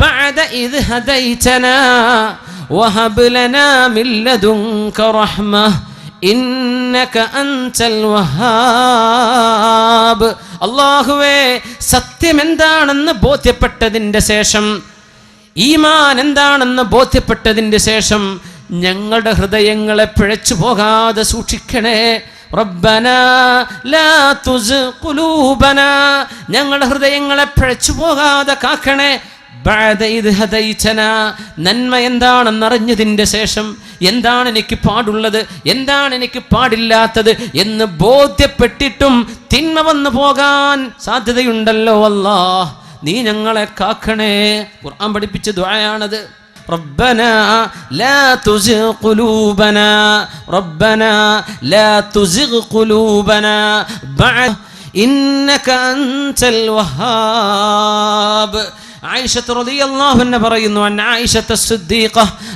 ബഅദ ഇദ് ഹദൈതനാ വഹബ് ലനാ മിൻ ലദുൻക റഹ്മ ഇന്നക അൻതൽ വഹാബ്. അല്ലാഹുവേ, സത്യം എന്താണെന്ന് ബോധ്യപ്പെട്ടതിൻ്റെ ശേഷം, ഈമാൻ എന്താണെന്ന് ബോധ്യപ്പെട്ടതിൻ്റെ ശേഷം ഞങ്ങളുടെ ഹൃദയങ്ങളെ പിഴച്ചു പോകാതെ സൂക്ഷിക്കണേ. റബ്ബനാ ലാ തുസിഗ് ഖുലൂബനാ, ഞങ്ങളുടെ ഹൃദയങ്ങളെ പിഴച്ചു പോകാതെ കാക്കണേ. ബഅദ ഇദ് ഹദൈതനാ, നന്മ എന്താണെന്നറിഞ്ഞതിൻ്റെ ശേഷം എന്താണ് എനിക്ക് പാടുള്ളത്, എന്താണ് എനിക്ക് പാടില്ലാത്തത് എന്ന് ബോധ്യപ്പെട്ടിട്ടും തിന്മ വന്നു പോകാൻ സാധ്യതയുണ്ടല്ലോ അല്ലാഹ്, നീ ഞങ്ങളെ കാക്കണേ. ഖുർആൻ പഠിപ്പിച്ച ദുആയാണത്. റബ്ബനാ ലാ തുസിഗ് ഖുലൂബനാ, റബ്ബനാ ലാ തുസിഗ് ഖുലൂബനാ ബഅദ ഇന്നക അൻതൽ വഹാബ്. ആയിഷ റളിയല്ലാഹു അൻഹ പറയുന്നു, അൻ ആയിഷ സിദ്ദീഖ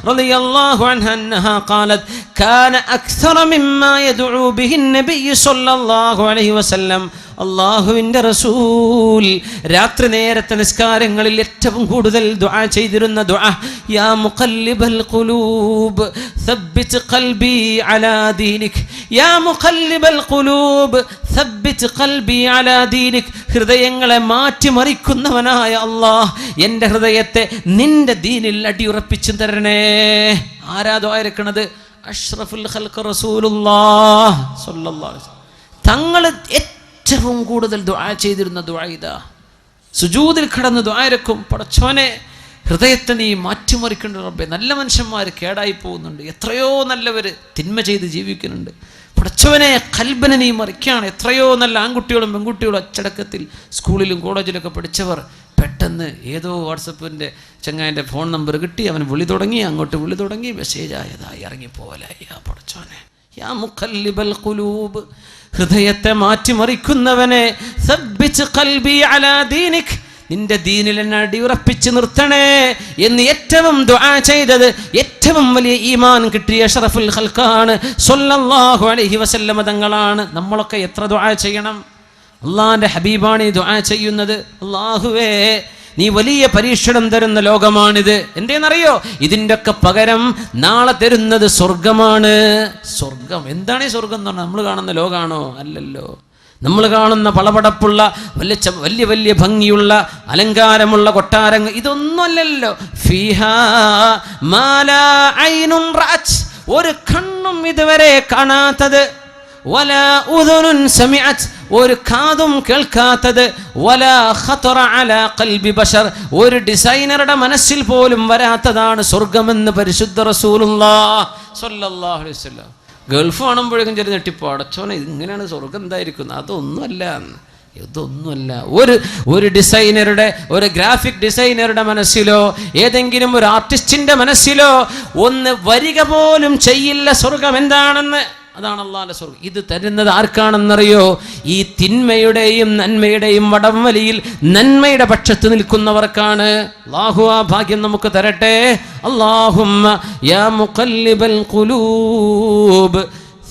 റളിയല്ലാഹു അൻഹ അന്നഹാ ഖാലത് കാന അക്സറ മിമ്മാ യദ്ഉ ബിഹി നബി സ്വല്ലല്ലാഹു അലൈഹി വസല്ലം. അല്ലാഹുവിൻ്റെ റസൂൽ രാത്രി നേരത്തെ നിസ്കാരങ്ങളിൽ ഏറ്റവും കൂടുതൽ ദുആ ചെയ്തിരുന്ന ദുആ, യാ മുഖല്ലിബൽ ഖുലൂബ് സബ്ബിത് ഖൽബി അലാ ദീനിക്, യാ മുഖല്ലിബൽ ഖുലൂബ് സബ്ബിത് ഖൽബി അലാ ദീനിക്. ഹൃദയങ്ങളെ മാറ്റിമറിക്കുന്നവനായ അല്ലാഹ്, എൻ്റെ ഹൃദയത്തെ നിന്റെ ദീനിൽ അടിയുറപ്പിച്ചു തരണേ. ആരാ ദുആ ഇറക്കണത്? അഷ്റഫുൽ ഖൽഖ് റസൂലുള്ളാഹ് സ്വല്ലല്ലാഹു അലൈഹി വസല്ലം. തങ്ങൾ ഏറ്റവും കൂടുതൽ ദുആ ചെയ്തിരുന്ന ദുആ ഇതാ. സുജൂദിൽ കിടന്ന് ദുആ ഇറക്കും, പടച്ചോനെ ഹൃദയത്തെ നീ മാറ്റിമറിക്കേണ്ട റബ്ബേ. നല്ല മനുഷ്യന്മാർ കേടായി പോകുന്നുണ്ട്, എത്രയോ നല്ലവർ തിന്മ ചെയ്ത് ജീവിക്കുന്നുണ്ട്. പടച്ചവനെ ഖൽബിനെ നീ മറിക്കുകയാണ്. എത്രയോ നല്ല ആൺകുട്ടികളും പെൺകുട്ടികളും അച്ചടക്കത്തിൽ സ്കൂളിലും കോളേജിലൊക്കെ പഠിച്ചവർ പെട്ടെന്ന് ഏതോ വാട്സപ്പിൻ്റെ ചങ്ങാൻ്റെ ഫോൺ നമ്പർ കിട്ടി, അവൻ വിളി തുടങ്ങി, അങ്ങോട്ട് വിളി തുടങ്ങി, മെസ്സേജ് ആയതായി ഇറങ്ങിപ്പോലായി. യാ പടച്ചോനെ, യാ മുഖല്ലിബൽ ഖുലൂബ്, ഹൃദയത്തെ മാറ്റിമറിക്കുന്നവനെ, സബ്ബിത് ഖൽബി അലാ ദീനിക്, നിന്റെ ദീനിൽ എന്നെ അടിയുറപ്പിച്ച് നിർത്തണേ എന്ന് ഏറ്റവും ദുആ ചെയ്തത്, ഏറ്റവും വലിയ ഈമാൻ കിട്ടിയ അഷ്റഫുൽ ഖൽഖാണ് സ്വല്ലല്ലാഹു അലൈഹി വസല്ലം തങ്ങളാണ്. നമ്മളൊക്കെ എത്ര ദുആ ചെയ്യണം? അള്ളാഹിൻ്റെ ഹബീബാണ് ഈ ദുആ ചെയ്യുന്നത്. അല്ലാഹുവേ, നീ വലിയ പരീക്ഷണം തരുന്ന ലോകമാണിത്. എന്തേന്നറിയോ? ഇതിൻ്റെ ഒക്കെ പകരം നാളെ തരുന്നത് സ്വർഗമാണ്. സ്വർഗം എന്താണ്? ഈ സ്വർഗം എന്ന് പറഞ്ഞാൽ നമ്മൾ കാണുന്ന ലോകമാണോ? അല്ലല്ലോ. നമ്മൾ കാണുന്ന പളപടപ്പുള്ള വലിയ വലിയ ഭംഗിയുള്ള അലങ്കാരമുള്ള കൊട്ടാരങ്ങൾ ഇതൊന്നുമല്ലല്ലോ. ഫീഹാ മാ ലാ ഐനുൻ റഅത്, ഒരു കണ്ണും ഇതുവരെ കാണാത്തത്, വലാ ഉദുനുൻ സമിഅത്, ഒരു കാതും കേൾക്കാത്തത്, വലാ ഖതറ അലാ ഖൽബി ബശർ, ഒരു ഡിസൈനറുടെ മനസ്സിൽ പോലും വരാത്തതാണ് സ്വർഗമെന്ന് പരിശുദ്ധ റസൂലുള്ളാഹ് സ്വല്ലല്ലാഹു അലൈഹി വസല്ലം. ഗൾഫ് കാണുമ്പോഴേക്കും ചെറിയ ഞെട്ടിപ്പോ, അടച്ചോനെ ഇങ്ങനെയാണ് സ്വർഗം എന്തായിരിക്കുന്നത്? അതൊന്നുമല്ല, ഇതൊന്നുമല്ല. ഒരു ഡിസൈനറുടെ, ഒരു ഗ്രാഫിക് ഡിസൈനറുടെ മനസ്സിലോ ഏതെങ്കിലും ഒരു ആർട്ടിസ്റ്റിന്റെ മനസ്സിലോ ഒന്ന് വരിക പോലും ചെയ്യില്ല സ്വർഗം എന്താണെന്ന്. അതാണ് അല്ലാഹുവിന്റെ സ്വർഗം. ഇത് തരുന്നത് ആർക്കാണെന്നറിയോ? ഈ തിന്മയുടെയും നന്മയുടെയും വടംവലിയിൽ നന്മയുടെ പക്ഷത്ത് നിൽക്കുന്നവർക്കാണ്. അല്ലാഹു ആ ഭാഗ്യം നമുക്ക് തരട്ടെ. അല്ലാഹുമ്മ യാ മുഖല്ലിബൽ ഖുലൂബ്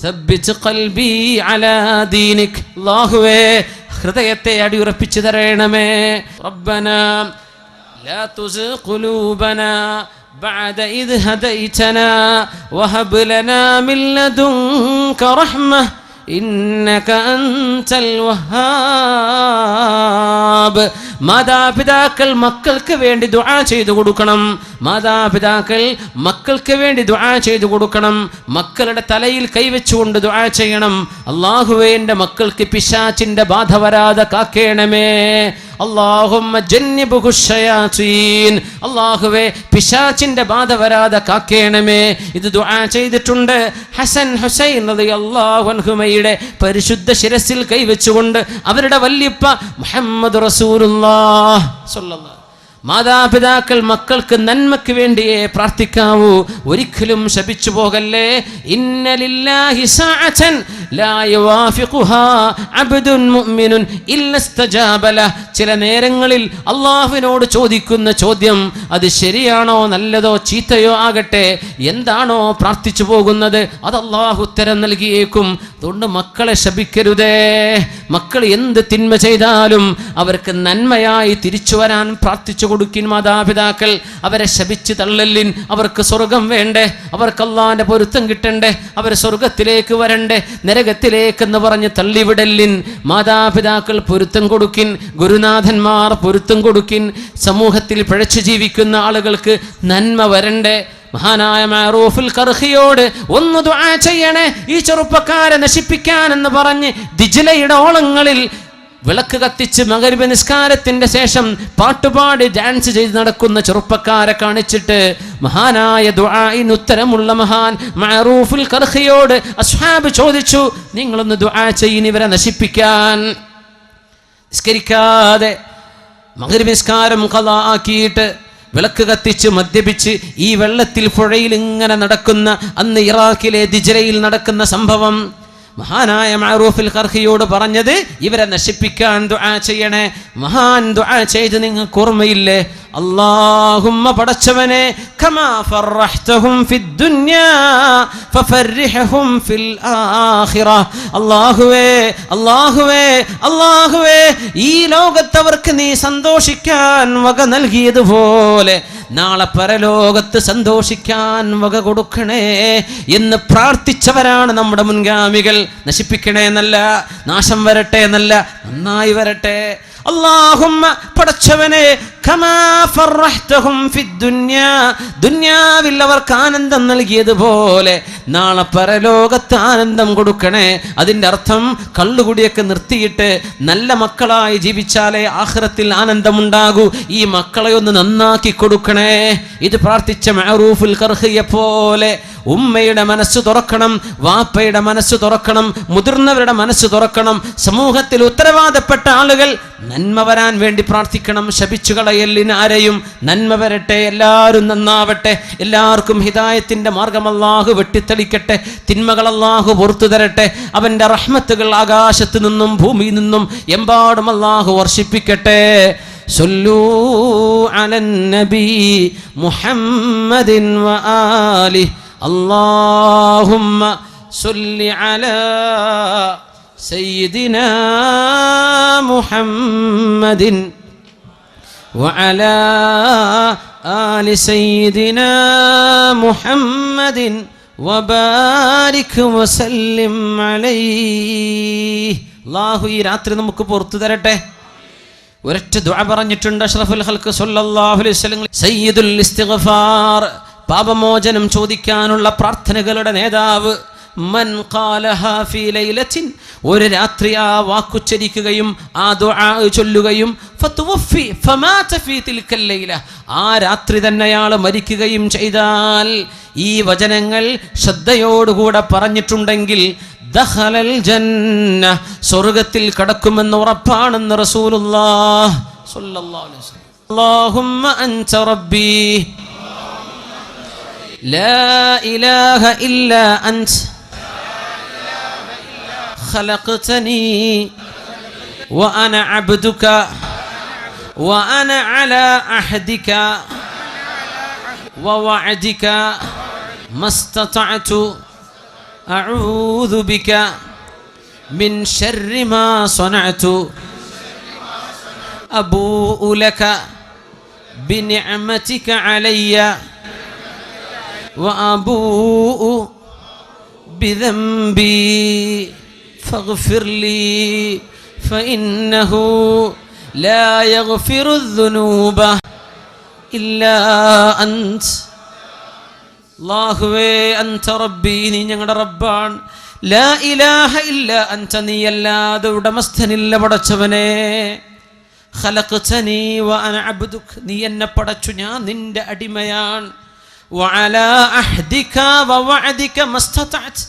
സബ്ബിത് ഖൽബി അലാ ദീനിക്. അല്ലാഹുവേ, ഹൃദയത്തെ അടിയുറപ്പിച്ചു തരണമേ. റബ്ബനാ ലാ തുസിഗ് ഖുലൂബനാ بعد إذ هديتنا وهب لنا من لدنك رحمة إنك أنت الوهاب. മാതാപിതാക്കൾ മക്കൾക്ക് വേണ്ടി ദുആ ചെയ്തു കൊടുക്കണം. മാതാപിതാക്കൾ മക്കൾക്ക് വേണ്ടി ദുആ ചെയ്തു കൊടുക്കണം. മക്കളുടെ തലയിൽ കൈവച്ചുകൊണ്ട് ദുആ ചെയ്യണം. അല്ലാഹുവേ, എൻ്റെ മക്കൾക്ക് പിശാചിന്റെ ബാധ വരാതെ കാക്കേണമേ. അല്ലാഹുമ്മ ജന്നിബ്ഹു ശയാതീൻ. അല്ലാഹുവേ, പിശാചിന്റെ ബാധ വരാതെ കാക്കേണമേ. ഇത് ദുആ ചെയ്തിട്ടുണ്ട്. ഹസൻ ഹുസൈൻ റളിയല്ലാഹു അൻഹുമയുടെ പരിശുദ്ധ ശിരസിൽ കൈവച്ചുകൊണ്ട് അവരുടെ വല്യപ്പ മുഹമ്മദ് റസൂലുള്ളാഹി സ്വല്ലല്ലാഹു. മാതാപിതാക്കൾ മക്കൾക്ക് നന്മയ്ക്ക് വേണ്ടിയേ പ്രാർത്ഥിക്കാവൂ, ഒരിക്കലും ശപിച്ചു പോകല്ലേ. ഇന്ന ലില്ലാഹി സഅതൻ ലാ യവാഫിഖുഹാ അബ്ദുൻ മുഅ്മിനുൻ ഇല്ലാ ഇസ്തജാബ ലഹ്. ചില നേരങ്ങളിൽ അല്ലാഹുവിനോട് ചോദിക്കുന്ന ചോദ്യം അത് ശരിയാണോ നല്ലതോ ചീത്തയോ ആകട്ടെ, എന്താണോ പ്രാർത്ഥിച്ചു പോകുന്നത് അത് അല്ലാഹു ഉത്തരം നൽകിയേക്കും. അതുകൊണ്ട് മക്കളെ ശപിക്കരുതേ. മക്കൾ എന്ത് തിന്മ ചെയ്താലും അവർക്ക് നന്മയായി തിരിച്ചു വരാൻ പ്രാർത്ഥിച്ചു കൊടുക്കിൻ. മാതാപിതാക്കൾ അവരെ ശപിച്ച് തള്ളലിൻ. അവർക്ക് സ്വർഗം വേണ്ടേ, അവർക്ക് അല്ലാഹുവിന്റെ പൊരുത്തം കിട്ടണ്ടേ, അവർ സ്വർഗത്തിലേക്ക് വരണ്ടേ, നരകത്തിലേക്കെന്ന് പറഞ്ഞ് തള്ളിവിടലിൻ. മാതാപിതാക്കൾ പൊരുത്തം കൊടുക്കിൻ, ഗുരുനാഥന്മാർ പൊരുത്തം കൊടുക്കിൻ. സമൂഹത്തിൽ പിഴച്ചു ജീവിക്കുന്ന ആളുകൾക്ക് നന്മ വരണ്ടേ. മഹാനായ മഅറൂഫുൽ ഖർഖിയോട് ഒന്ന് ദുആ ചെയ്യണേ ഈ ചെറുപ്പക്കാരെ നശിപ്പിക്കാൻ എന്ന് പറഞ്ഞ് ദിജ്ലയുടെ ഓളങ്ങളിൽ വിളക്ക് കത്തിച്ച് മഗ്‌രിബ് നിസ്കാരത്തിന്റെ ശേഷം പാട്ടുപാടി ഡാൻസ് ചെയ്ത് നടക്കുന്ന ചെറുപ്പക്കാരെ കാണിച്ചിട്ട് മഹാനായ ദുആഇന് ഉത്തരമുള്ള മഹാൻ മഅറൂഫുൽ ഖർഖിയോട് അസ്ഹാബ് ചോദിച്ചു, നിങ്ങളൊന്ന് ദുആ ചെയ്യിൻ ഇവരെ നശിപ്പിക്കാൻ. നിസ്കരിക്കാതെ മഗ്‌രിബ് നിസ്കാരം ഖളാ ആക്കിയിട്ട് വിളക്ക് കത്തിച്ച് മദ്യപിച്ച് ഈ വെള്ളത്തിൽ പുഴയിൽ ഇങ്ങനെ നടക്കുന്ന അന്ന് ഇറാഖിലെ ദിജ്ലയിൽ നടക്കുന്ന സംഭവം മഹാനായ മഅറൂഫുൽ ഖർഖിയോട് പറഞ്ഞത് ഇവരെ നശിപ്പിക്കാൻ ദുആ ചെയ്യണേ. മഹാൻ ദുആ ചെയ്ത് നിങ്ങൾക്ക് ഓർമ്മയില്ലേ? അല്ലാഹുമ്മ പടച്ചവനെ കമാ ഫർറഹ്തഹും ഫിദ്ദുനിയാ ഫഫർരിഹും ഫിൽ ആഖിറ. അല്ലാഹുവേ അല്ലാഹുവേ അല്ലാഹുവേ ഈ ലോകത്തവർക്ക് നീ സന്തോഷിക്കാൻ വക നൽകിയതുപോലെ നാളെ പരലോകത്ത് സന്തോഷിക്കാൻ വക കൊടുക്കണേ എന്ന് പ്രാർത്ഥിച്ചവരാണ് നമ്മുടെ മുൻഗാമികൾ. നശിപ്പിക്കണേ എന്നല്ല, നാശം വരട്ടെ എന്നല്ല, നന്നായി വരട്ടെ. അല്ലാഹുമ്മ പടച്ചവനെ കമാ ഫർറഹ്തഹും ഫിദ്ദുനിയാ ദുനിയാവിൽ അവർക്ക് ആനന്ദം നൽകിയതുപോലെ നാളെ പരലോകത്ത് ആനന്ദം കൊടുക്കണേ. അതിൻ്റെ അർത്ഥം കള്ളുകുടിയൊക്കെ നിർത്തിയിട്ട് നല്ല മക്കളായി ജീവിച്ചാലേ ആഖിറത്തിൽ ആനന്ദമുണ്ടാകൂ. ഈ മക്കളെ ഒന്ന് നന്നാക്കി കൊടുക്കണേ. ഇത് പ്രാർത്ഥിച്ച മഅറൂഫുൽ ഖർഖിയെ പോലെ ഉമ്മയുടെ മനസ്സ് തുറക്കണം, വാപ്പയുടെ മനസ്സ് തുറക്കണം, മുതിർന്നവരുടെ മനസ്സ് തുറക്കണം. സമൂഹത്തിൽ ഉത്തരവാദപ്പെട്ട ആളുകൾ നന്മ വരാൻ വേണ്ടി പ്രാർത്ഥിക്കണം. ശപിച്ചു കളയലിന് ആരെയും. നന്മ വരട്ടെ, എല്ലാവരും നന്നാവട്ടെ, എല്ലാവർക്കും ഹിദായത്തിന്റെ മാർഗം അല്ലാഹു വെട്ടിത്തെളിക്കട്ടെ, തിന്മകൾ അല്ലാഹു പുറത്തു തരട്ടെ, അവന്റെ റഹ്മത്തുകൾ ആകാശത്ത് നിന്നും ഭൂമിയിൽ നിന്നും എമ്പാടും അല്ലാഹു വർഷിപ്പിക്കട്ടെ. സല്ലൂ അലൻ നബി മുഹമ്മദിൻ വആലിഹി اللهم صل على سيدنا محمد وعلى آل سيدنا محمد وبارك وسلم عليه. അല്ലാഹു ഈ രാത്രി നമുക്ക് പുറത്തു തരട്ടെ. ഒരൊറ്റ ദുആ പറഞ്ഞിട്ടുണ്ട് അഷ്റഫുൽ ഖൽഖ് സല്ലല്ലാഹു അലൈഹി വസല്ലം. സയ്യിദുൽ ഇസ്തിഗ്ഫാർ, പാപമോചനം ചോദിക്കാനുള്ള പ്രാർത്ഥനകളുടെ നേതാവ്. മൻ ഖാലഹാ ഫീ ലൈലത്തിൻ, ഒരു രാത്രി ആ വാക്കുച്ചരിക്കുകയും ആ ദുആ ചൊല്ലുകയും ഫതുവഫി ഫമാത ഫീ തിൽക്കൽ ലൈല, ആ രാത്രി തന്നെ അയാൾ മരിക്കുകയും ചെയ്താൽ, ഈ വചനങ്ങൾ ശ്രദ്ധയോടുകൂടെ പറഞ്ഞിട്ടുണ്ടെങ്കിൽ ദഖലൽ ജന്ന, സ്വർഗ്ഗത്തിൽ കടക്കുമെന്ന് ഉറപ്പാണെന്ന് റസൂലുള്ളാഹി സ്വല്ലല്ലാഹു അലൈഹി വസല്ലം. അല്ലാഹുമ്മ അൻത റബ്ബി لا إله إلا أنت خلقتني وأنا عبدك وأنا على عهدك ووعدك ما استطعت أعوذ بك من شر ما صنعت أبوء لك بنعمتك علي وأبوء بذنبي فاغفر لي فإنه لا يغفر الذنوب إلا أنت. അല്ലാഹുവേ അൻത റബ്ബി, നീ ഞങ്ങളുടെ റബ്ബാണ്. ലാ ഇലാഹ ഇല്ലാ അൻത, നീയല്ലാതെ ഉടമസ്ഥനില്ല പടച്ചവനെ. ഖലഖ്തനി വഅന അബ്ദുക, നീ എന്നെ പടച്ചു, ഞാൻ നിന്റെ അടിമയാണ്. വഅലാ അഹ്ദിക വവഅദിക മസ്തതഅത്,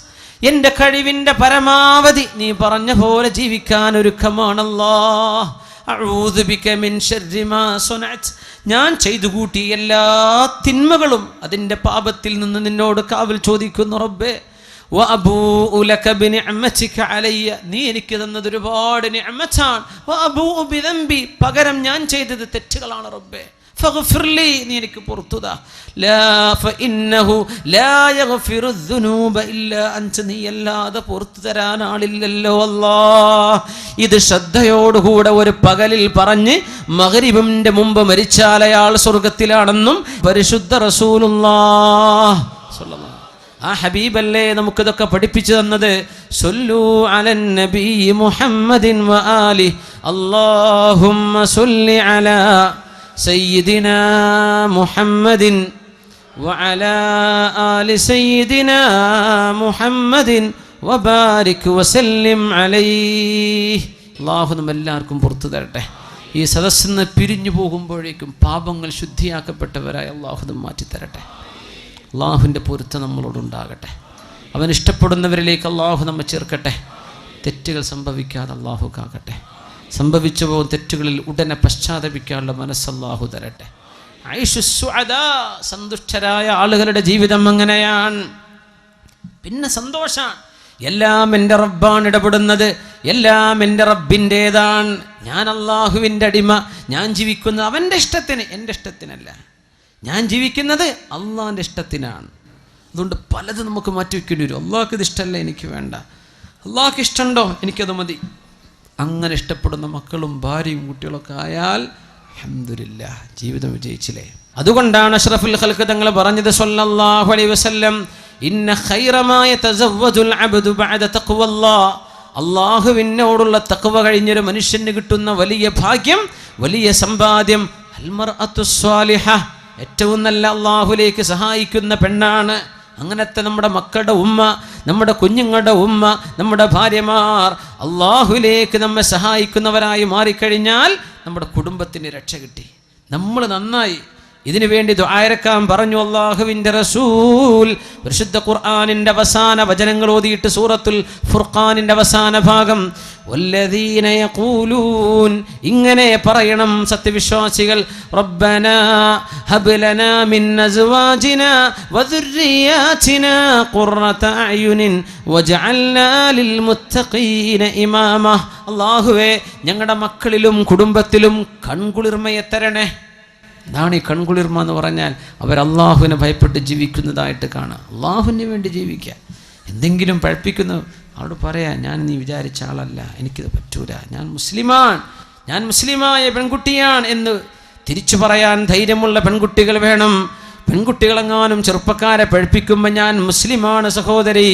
എൻ്റെ കഴിവിൻ്റെ പരമാവധി നീ പറഞ്ഞ പോലെ ജീവിക്കാൻ ഒരുക്കമാണ് അല്ലാഹ്. അഊദു ബിക മിൻ ശർരി മാ സനഅത്, ഞാൻ ചെയ്തു കൂട്ടി എല്ലാ തിന്മകളും അതിൻ്റെ പാപത്തിൽ നിന്ന് നിന്നോട് കാവൽ ചോദിക്കുന്നു റബ്ബേ. വഅബൂഉ ലക ബിനിഅമതിക അലയ്യ, നീ എനിക്ക് തന്നത് ഒരുപാട് നിഅമത്താണ്. വഅബൂഉ ബിദംബി, പകരം ഞാൻ ചെയ്തത് തെറ്റുകളാണ് റബ്ബേ. ഫഗ്ഫിർലി, നീ എനിക്ക് പുറത്തുതാ. ലാ ഫഇന്നഹു ലാ യഗ്ഫിറു ദുനൂബ ഇല്ലാ അൻത, നീ അല്ലാതെ പുറത്തു തരാൻ ആളില്ലല്ലോ അല്ലാഹ്. ഇത് ശ്രദ്ധയോടുകൂടെ ഒരു പകലിൽ പറഞ്ഞ് മഗ്രിബിന്റെ മുമ്പ് മരിച്ചാൽ അയാൾ സ്വർഗത്തിലാണെന്നും പരിശുദ്ധ റസൂലുള്ളാഹ് സ്വല്ലല്ലാഹു. ആ ഹബീബല്ലേ നമുക്കിതൊക്കെ പഠിപ്പിച്ചു തന്നത്. സല്ലു അലൻ നബി മുഹമ്മദിൻ വ ആലി അല്ലാഹുമ്മ സല്ലി അലാ സയ്യിദിനാ മുഹമ്മദിൻ വഅലാ ആലി സയ്യിദിനാ മുഹമ്മദിൻ വബാരിക് വസല്ലിം അലൈഹി. അല്ലാഹു നമ്മെല്ലാവർക്കും പുറത്തു തരട്ടെ. ഈ സദസ്സിൽ നിന്ന് പിരിഞ്ഞു പോകുമ്പോഴേക്കും പാപങ്ങൾ ശുദ്ധിയാക്കപ്പെട്ടവരായി അല്ലാഹു നമ്മെ മാറ്റിത്തരട്ടെ. അള്ളാഹുവിൻ്റെ പൊരുത്തം നമ്മളോടുണ്ടാകട്ടെ. അവൻ ഇഷ്ടപ്പെടുന്നവരിലേക്ക് അള്ളാഹു നമ്മെ ചേർക്കട്ടെ. തെറ്റുകൾ സംഭവിക്കാതെ അള്ളാഹു കാക്കട്ടെ. സംഭവിച്ചു പോകുന്ന തെറ്റുകളിൽ ഉടനെ പശ്ചാത്തപിക്കാനുള്ള മനസ്സ് അള്ളാഹു തരട്ടെ. ഐഷുസ്സുഅദാ, സന്തുഷ്ടരായ ആളുകളുടെ ജീവിതം അങ്ങനെയാണ്. പിന്നെ സന്തോഷമാണ്. എല്ലാം എൻ്റെ റബ്ബാണ് ഇടപെടുന്നത്, എല്ലാം എൻ്റെ റബ്ബിൻ്റേതാണ്. ഞാൻ അള്ളാഹുവിൻ്റെ അടിമ. ഞാൻ ജീവിക്കുന്നത് അവൻ്റെ ഇഷ്ടത്തിന്, എൻ്റെ ഇഷ്ടത്തിനല്ല. ഞാൻ ജീവിക്കുന്നത് അള്ളാഹിൻ്റെ ഇഷ്ടത്തിനാണ്. അതുകൊണ്ട് പലതും നമുക്ക് മാറ്റി വയ്ക്കേണ്ടി വരും. അള്ളാഹ്ക്ക് ഇത് ഇഷ്ടമല്ല, എനിക്ക് വേണ്ട. അള്ളാഹ്ക്ക് ഇഷ്ടമുണ്ടോ, എനിക്കത് മതി. അങ്ങനെ ഇഷ്ടപ്പെടുന്ന മക്കളും ഭാര്യയും കുട്ടികളൊക്കെ ആയാൽ അൽഹംദുലില്ലാഹ്, ജീവിതം വിജയിച്ചില്ലേ. അതുകൊണ്ടാണ് അഷ്റഫുൽ ഖൽഖ് തങ്ങൾ പറഞ്ഞത് സ്വല്ലല്ലാഹു അലൈഹി വസല്ലം, ഇന്ന ഖൈറ മാ യതസവ്വജുൽ അബ്ദു ബഅദ തഖ്വല്ലാഹ്. അള്ളാഹുവിനോടുള്ള തഖ്വ കഴിഞ്ഞൊരു മനുഷ്യന് കിട്ടുന്ന വലിയ ഭാഗ്യം, വലിയ സമ്പാദ്യം അൽ മർഅത്തുസ് സ്വാലിഹ, ഏറ്റവും നല്ല അള്ളാഹുലേക്ക് സഹായിക്കുന്ന പെണ്ണാണ്. അങ്ങനത്തെ നമ്മുടെ മക്കളുടെ ഉമ്മ, നമ്മുടെ കുഞ്ഞുങ്ങളുടെ ഉമ്മ, നമ്മുടെ ഭാര്യമാർ അള്ളാഹുലേക്ക് നമ്മെ സഹായിക്കുന്നവരായി മാറിക്കഴിഞ്ഞാൽ നമ്മുടെ കുടുംബത്തിന് രക്ഷ കിട്ടി, നമ്മൾ നന്നായി. ഇതിനു വേണ്ടി ദുആയിരക്കാൻ പറഞ്ഞു അല്ലാഹുവിൻ്റെ റസൂൽ. പരിശുദ്ധ ഖുർആനിൻ്റെ അവസാന വചനങ്ങൾ ഓതിയിട്ട് സൂറത്തുൽ ഫുർഖാനിൻ്റെ അവസാന ഭാഗം, വല്ലദീന യഖൂലൂൻ, ഇങ്ങനെ പറയണം സത്യവിശ്വാസികൾ, റബ്ബനാ ഹബ് ലനാ മിൻ അസ്വാജിനാ വദുർരിയാതിനാ ഖുർറത അയുനിൻ വജഅൽനാ ലിൽ മുത്തഖീന ഇമാമ. അല്ലാഹുവേ, ഞങ്ങളുടെ മക്കളിലും കുടുംബത്തിലും കൺകുളിർമയെ തരണേ. ഇതാണ് ഈ കൺകുളിർമ എന്ന് പറഞ്ഞാൽ, അവർ അള്ളാഹുവിനെ ഭയപ്പെട്ട് ജീവിക്കുന്നതായിട്ട് കാണാം. അള്ളാഹുവിന് വേണ്ടി ജീവിക്കുക. എന്തെങ്കിലും പഴപ്പിക്കുന്ന അവരോട് പറയാം, ഞാൻ നീ വിചാരിച്ച ആളല്ല, എനിക്കിത് പറ്റൂല, ഞാൻ മുസ്ലിമാണ്, ഞാൻ മുസ്ലിമായ പെൺകുട്ടിയാണ് എന്ന് തിരിച്ചു പറയാൻ ധൈര്യമുള്ള പെൺകുട്ടികൾ വേണം. പെൺകുട്ടികളെങ്ങാനും ചെറുപ്പക്കാരെ പഴപ്പിക്കുമ്പോൾ ഞാൻ മുസ്ലിമാണ് സഹോദരി,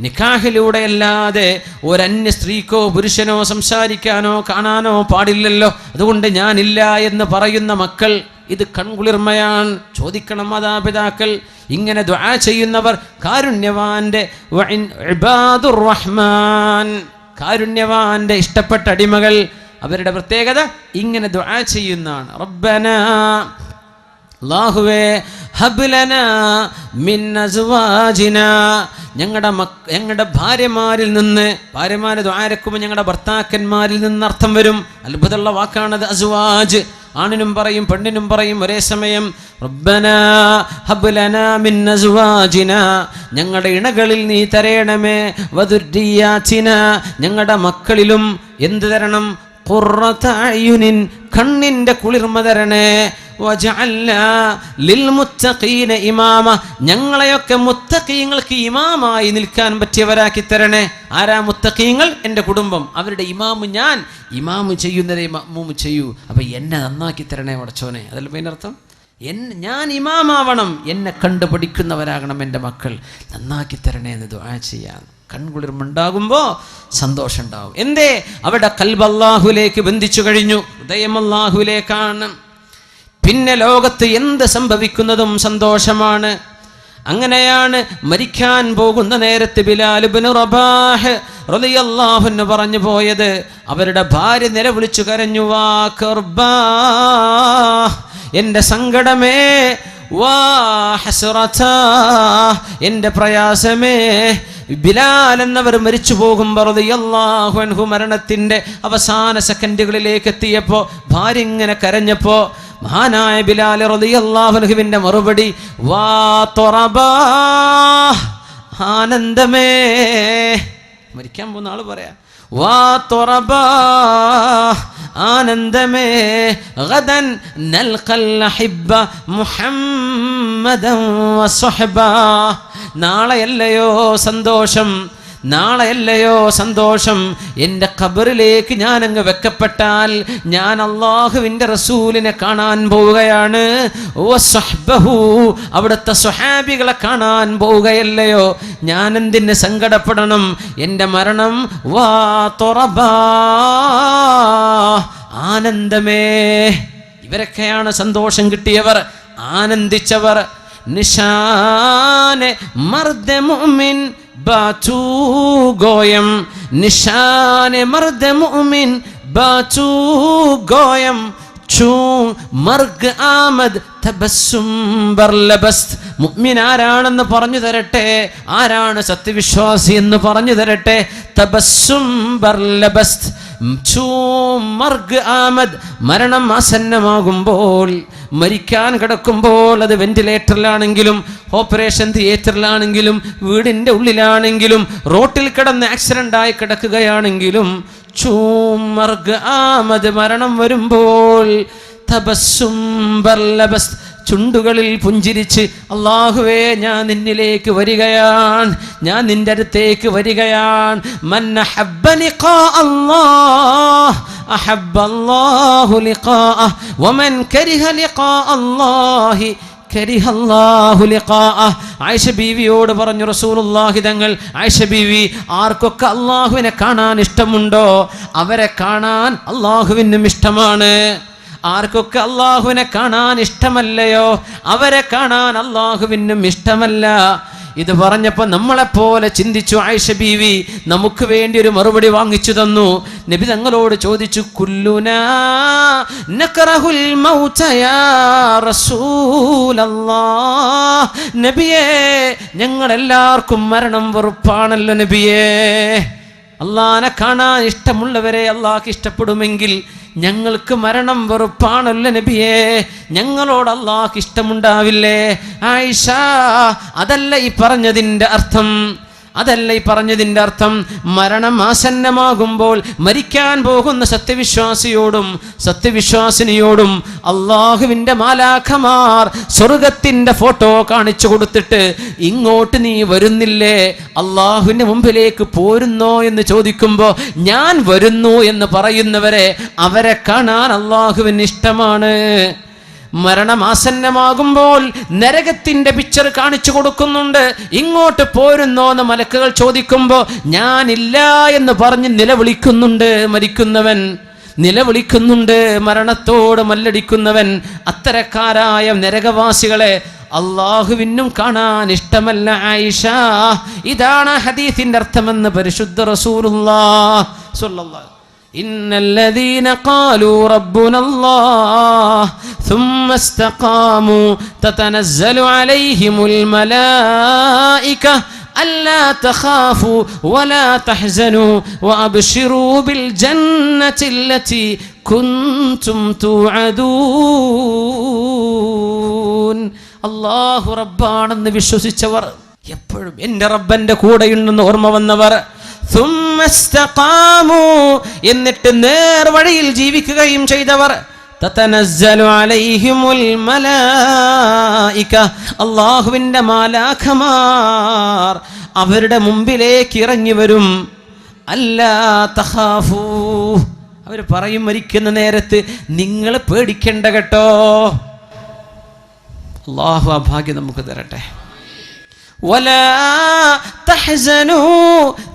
നിക്കാഹിലൂടെ അല്ലാതെ ഒരന്യ സ്ത്രീക്കോ പുരുഷനോ സംസാരിക്കാനോ കാണാനോ പാടില്ലല്ലോ, അതുകൊണ്ട് ഞാനില്ല എന്ന് പറയുന്ന മക്കൾ, ഇത് കൺകുളിർമയാണ്. ചോദിക്കണം മാതാപിതാക്കൾ. ഇങ്ങനെ ദുആ ചെയ്യുന്നവർ കാരുണ്യവാന്റെ ഇബാദുർ റഹ്മാൻ, കാരുണ്യവാന്റെ ഇഷ്ടപ്പെട്ട അടിമകൾ, അവരുടെ പ്രത്യേകത ഇങ്ങനെ ദുആ ചെയ്യുന്നതാണ്. റബ്ബനാ, അല്ലാഹുവേ, ഹബ് ലനാ മിൻ അസ്വാജിനാ, ഞങ്ങളുടെ ഭാര്യമാരിൽ നിന്ന്, ഭാര്യമാരെ ദുആരക്കുമ്പോൾ ഞങ്ങളുടെ ഭർത്താക്കന്മാരിൽ നിന്ന് അർത്ഥം വരും. അത്ഭുതമുള്ള വാക്കാണത് അസ്വാജ്. ആണിനും പറയും പെണ്ണിനും പറയും ഒരേ സമയം. റബ്ബനാ ഹബ് ലനാ മിൻ അസ്വാജിനാ, ഞങ്ങളുടെ ഇണകളിൽ നീ തരേണമേ, വദുർരിയാതിനാ, ഞങ്ങളുടെ മക്കളിലും എന്ത് തരണം, ഖുർറത അയുനിൻ, കണ്ണിൻ്റെ കുളിർമ തരണേ, വജഅൽനാ ലിൽ മുത്തഖീന ഇമാമ, ഞങ്ങളെയൊക്കെ മുത്തഖീങ്ങൾക്ക് ഇമാമായി നിൽക്കാൻ പറ്റിയവരാക്കി തരണേ. ആരാ മുത്തഖീങ്ങൾ? എൻ്റെ കുടുംബം. അവരുടെ ഇമാമ് ഞാൻ, ഇമാമ് ചെയ്യുന്നതേ മഅ്മൂമ് ചെയ്യൂ. അപ്പം എന്നെ നന്നാക്കി തരണേ പടച്ചോനെ. അതല്ല അതിനർത്ഥം, ഞാൻ ഇമാമാവണം, എന്നെ കണ്ടു പഠിക്കുന്നവരാകണം എൻ്റെ മക്കൾ, നന്നാക്കി തരണേ എന്ന് ദുആ ചെയ്യാൻ. കൺകുളിർമുണ്ടാകുമ്പോൾ സന്തോഷം ഉണ്ടാവും. എന്തേ? അവിടെ ഖൽബ് അല്ലാഹുവിലേക്ക് ബന്ധിച്ചു കഴിഞ്ഞു, ഹൃദയം അല്ലാഹുവിലേക്കാണ്. പിന്നെ ലോകത്ത് എന്ത് സംഭവിക്കുന്നതും സന്തോഷമാണ്. അങ്ങനെയാണ് മരിക്കാൻ പോകുന്ന നേരത്ത് ബിലാൽ ഇബ്നു റബാഹ് റളിയല്ലാഹു അൻഹു പറഞ്ഞു പോയത്, അവരുടെ ഭാര്യ നിലവിളിച്ചു കരഞ്ഞു, വാ കർബാ, എൻ്റെ സങ്കടമേ, വാ ഹസ്റതാ, എൻ്റെ പ്രയാസമേ. ബിലാൽ എന്നവർ മരിച്ചു പോകുമ്പോൾ റളിയല്ലാഹു അൻഹു മരണത്തിൻ്റെ അവസാന സെക്കൻഡുകളിലേക്ക് എത്തിയപ്പോൾ, ഭാര്യ ഇങ്ങനെ കരഞ്ഞപ്പോൾ മഹാനായ ബിലാൽ റളിയല്ലാഹു അൻഹുവിൻ്റെ മറുപടി, വാ തൊറബാ, ആനന്ദമേ. മരിക്കാൻ പോകുന്ന ആള് പറയാം, വാ തുറബാ ആനന്ദമേ ഗദൻ നൽഖൽ അഹിബ്ബ മുഹമ്മദൻ വസ്വഹബ. നാളെയല്ലയോ സന്തോഷം, നാളെയല്ലയോ സന്തോഷം. എൻ്റെ ഖബറിലേക്ക് ഞാനങ്ങ് വെക്കപ്പെട്ടാൽ ഞാൻ അള്ളാഹുവിൻ്റെ റസൂലിനെ കാണാൻ പോവുകയാണ്. വസ്വഹ്ബഹു, അവിടുത്തെ സ്വഹാബികളെ കാണാൻ പോവുകയല്ലയോ. ഞാൻ എന്തിന് സങ്കടപ്പെടണം? എൻ്റെ മരണം വാ തുറബാ ആനന്ദമേ. ഇവരൊക്കെയാണ് സന്തോഷം കിട്ടിയവർ, ആനന്ദിച്ചവർ. നിശാനെ മർദ മുഅ്മിൻ ബാതു ഗോയം, നിശാനെ മർദ മുഅ്മിൻ ബാതു ഗോയം, ചൂം മർഗ് ആമദ് തബസ്സും ബർലബസ്ത്. മുഅ്മിൻ ആരാണെന്ന് പറഞ്ഞു തരട്ടെ, ആരാണ് സത്യവിശ്വാസി എന്ന് പറഞ്ഞു തരട്ടെ. തബസ്സും ബർലബസ്ത്, മർഗ് ആമദ്, മരണം ആസന്നമാകുമ്പോൾ, മരിക്കാൻ കിടക്കുമ്പോൾ, അത് വെന്റിലേറ്ററിലാണെങ്കിലും ഓപ്പറേഷൻ തിയേറ്ററിലാണെങ്കിലും വീടിൻ്റെ ഉള്ളിലാണെങ്കിലും റോട്ടിൽ കിടന്ന് ആക്സിഡൻ്റായി കിടക്കുകയാണെങ്കിലും, മർഗ് ആമദ്, മരണം വരുമ്പോൾ, തബസ്സും ബർലബസ്ത്, ചുണ്ടുകളിൽ പുഞ്ചിരിച്ച് അല്ലാഹുവേ ഞാൻ നിന്നിലേക്ക് വരികയാണ്, ഞാൻ നിന്റെ അടുത്തേക്ക് വരികയാണ്. മൻ അഹബ്ബ ലിഖാ അല്ലാഹ് അഹബ്ബ അല്ലാഹു ലിഖാഅഹ് വമൻ കരിഹ ലിഖാ അല്ലാഹി കരിഹ അല്ലാഹു ലിഖാഅഹ്. ആയിഷ ബീവിയോട് പറഞ്ഞു റസൂലുള്ളാഹി തങ്ങൾ, ആയിഷ ബീവി, ആർക്കൊക്കെ അല്ലാഹുവിനെ കാണാൻ ഇഷ്ടമുണ്ടോ അവരെ കാണാൻ അല്ലാഹുവിനും ഇഷ്ടമാണ്. ആർക്കൊക്കെ അള്ളാഹുവിനെ കാണാൻ ഇഷ്ടമല്ലയോ അവരെ കാണാൻ അള്ളാഹുവിനും ഇഷ്ടമല്ല. ഇത് പറഞ്ഞപ്പോൾ നമ്മളെപ്പോലെ ചിന്തിച്ചു ആയിഷ ബീവി. നമുക്ക് വേണ്ടി ഒരു മറുപടി വാങ്ങിച്ചു തന്നു. നബി തങ്ങളോട് ചോദിച്ചു, കുല്ലുനാ നക്റഹുൽ മൗത യാ റസൂലല്ലാഹ്. നബിയേ, ഞങ്ങളെല്ലാവർക്കും മരണം വെറുപ്പാണല്ലോ നബിയേ. അള്ളാഹനെ കാണാൻ ഇഷ്ടമുള്ളവരെ അള്ളാഹ്ക്ക് ഇഷ്ടപ്പെടുമെങ്കിൽ ഞങ്ങൾക്ക് മരണം വെറുപ്പാണല്ലോ നബിയേ, ഞങ്ങളോട് അള്ളാഹ്ക്ക് ഇഷ്ടമുണ്ടാവില്ലേ? ആയിഷ, അതല്ല ഈ പറഞ്ഞതിൻ്റെ അർത്ഥം, അതല്ല ഈ പറഞ്ഞതിൻ്റെ അർത്ഥം. മരണം ആസന്നമാകുമ്പോൾ മരിക്കാൻ പോകുന്ന സത്യവിശ്വാസിയോടും സത്യവിശ്വാസിനിയോടും അള്ളാഹുവിൻ്റെ മാലാഖമാർ സ്വർഗത്തിൻ്റെ ഫോട്ടോ കാണിച്ചു കൊടുത്തിട്ട്, ഇങ്ങോട്ട് നീ വരുന്നില്ലേ, അള്ളാഹുവിൻ്റെ മുമ്പിലേക്ക് പോരുന്നോ എന്ന് ചോദിക്കുമ്പോൾ ഞാൻ വരുന്നു എന്ന് പറയുന്നവരെ, അവരെ കാണാൻ അള്ളാഹുവിന് ഇഷ്ടമാണ്. മരണമാസന്നമാകുമ്പോൾ നരകത്തിന്റെ പിക്ചർ കാണിച്ചു കൊടുക്കുന്നുണ്ട്. ഇങ്ങോട്ട് പോരുന്നോ എന്ന് മലക്കുകൾ ചോദിക്കുമ്പോൾ ഞാനില്ല എന്ന് പറഞ്ഞ് നിലവിളിക്കുന്നുണ്ട്. മരിക്കുന്നവൻ നിലവിളിക്കുന്നുണ്ട്, മരണത്തോട് മല്ലടിക്കുന്നവൻ. അത്തരക്കാരായ നരകവാസികളെ അള്ളാഹുവിനും കാണാൻ ഇഷ്ടമല്ല ആയിഷ. ഇതാണ് ഹദീസിന്റെ അർത്ഥമെന്ന് പരിശുദ്ധ റസൂലുള്ളാഹി സ്വല്ലല്ലാഹു. ഇന്നല്ലദീന ഖാലൂ റബ്ബുനല്ലാഹ് ثم استقاموا تتنزل عليهم الملائكة ألا تخافوا ولا تحزنوا وأبشروا بالجنة التي كنتم توعدون. അല്ലാഹു റബ്ബാണെന്ന് വിശ്വസിച്ചവർ, എപ്പോഴും എൻ്റെ റബ്ബന്റെ കൂടെയുണ്ടെന്ന് ഓർമ്മ വന്നവർ, എന്നിട്ട് നേർവഴിയിൽ ജീവിക്കുകയും ചെയ്തവർ, തതനസ്സലു അലൈഹിമുൽ മലായിക, അല്ലാഹുവിൻ്റെ മാലാഖമാർ അവരുടെ മുമ്പിലേക്ക് ഇറങ്ങി വരും. അല്ലാ തഖാഫൂ, അവർ പറയും മരിക്കുന്ന നേരത്ത്, നിങ്ങൾ പേടിക്കേണ്ട കേട്ടോ. അല്ലാഹു ആ ഭാഗ്യം നമുക്ക് തരട്ടെ. വലാ തഹ്സനൂ,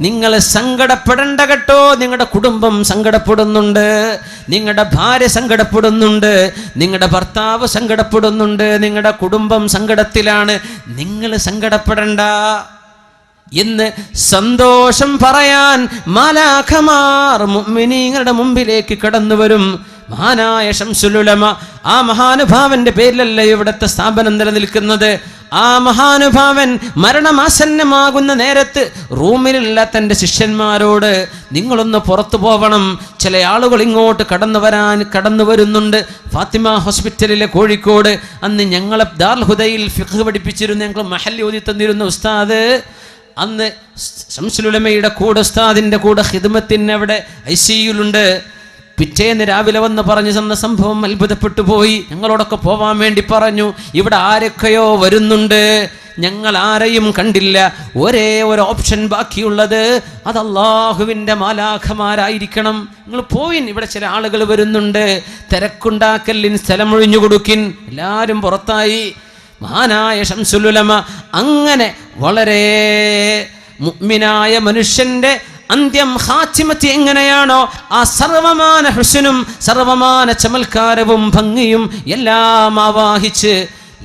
നിങ്ങൾ സങ്കടപ്പെടേണ്ട കേട്ടോ. നിങ്ങളുടെ കുടുംബം സങ്കടപ്പെടുന്നുണ്ട്, നിങ്ങളുടെ ഭാര്യ സങ്കടപ്പെടുന്നുണ്ട്, നിങ്ങളുടെ ഭർത്താവ് സങ്കടപ്പെടുന്നുണ്ട്, നിങ്ങളുടെ കുടുംബം സങ്കടത്തിലാണ്, നിങ്ങൾ സങ്കടപ്പെടണ്ട എന്ന് സന്തോഷം പറയാൻ മാലാഖമാർ മുഅ്മിനീങ്ങളുടെ മുമ്പിലേക്ക് കടന്നു വരും. മഹാനായ ശംസുൽ ഉലമ, ആ മഹാനുഭാവന്റെ പേരിലല്ലേ ഇവിടുത്തെ സ്ഥാപനം നിലനിൽക്കുന്നത്. ആ മഹാനുഭാവൻ മരണമാസന്നമാകുന്ന നേരത്ത് റൂമിലുള്ള തൻ്റെ ശിഷ്യന്മാരോട്, നിങ്ങളൊന്ന് പുറത്തു പോവണം, ചില ആളുകൾ ഇങ്ങോട്ട് കടന്നു വരുന്നുണ്ട്. ഫാത്തിമ ഹോസ്പിറ്റലിലെ കോഴിക്കോട്, അന്ന് ഞങ്ങളെ ദാറുൽ ഹുദയിൽ ഫിഖ് പഠിപ്പിച്ചിരുന്ന, ഞങ്ങൾ മഹല്ലി ഓതി തന്നിരുന്ന ഉസ്താദ്, അന്ന് ശംസുൽ ഉലമയുടെ കൂടെ ഉസ്താദിന്റെ കൂടെ ഖിദ്മത്തിന് അവിടെ ICUലുണ്ട്. പിറ്റേന്ന് രാവിലെ വന്ന് പറഞ്ഞു തന്ന സംഭവം അത്ഭുതപ്പെട്ടു പോയി. ഞങ്ങളോടൊക്കെ പോവാൻ വേണ്ടി പറഞ്ഞു. ഇവിടെ ആരൊക്കെയോ വരുന്നുണ്ട്, ഞങ്ങൾ ആരെയും കണ്ടില്ല. ഒരേ ഒരു ഓപ്ഷൻ ബാക്കിയുള്ളത് അത് അല്ലാഹുവിൻ്റെ മാലാഖമാരായിരിക്കണം. നിങ്ങൾ പോയിൻ, ഇവിടെ ചില ആളുകൾ വരുന്നുണ്ട്, തിരക്കുണ്ടാക്കലിൻ, സ്ഥലം ഒഴിഞ്ഞു കൊടുക്കിൻ. എല്ലാവരും പുറത്തായി. മഹാനായ ശംസുൽ ഉലമ അങ്ങനെ വളരെ മുഅ്മിനായ മനുഷ്യന്റെ അന്ത്യം ഖാത്തിമത്ത് എങ്ങനെയാണോ ആ സർവമാന ഹുസ്നും സർവമാന ചമൽക്കാരവും ഭംഗിയും എല്ലാം ആവാഹിച്ച്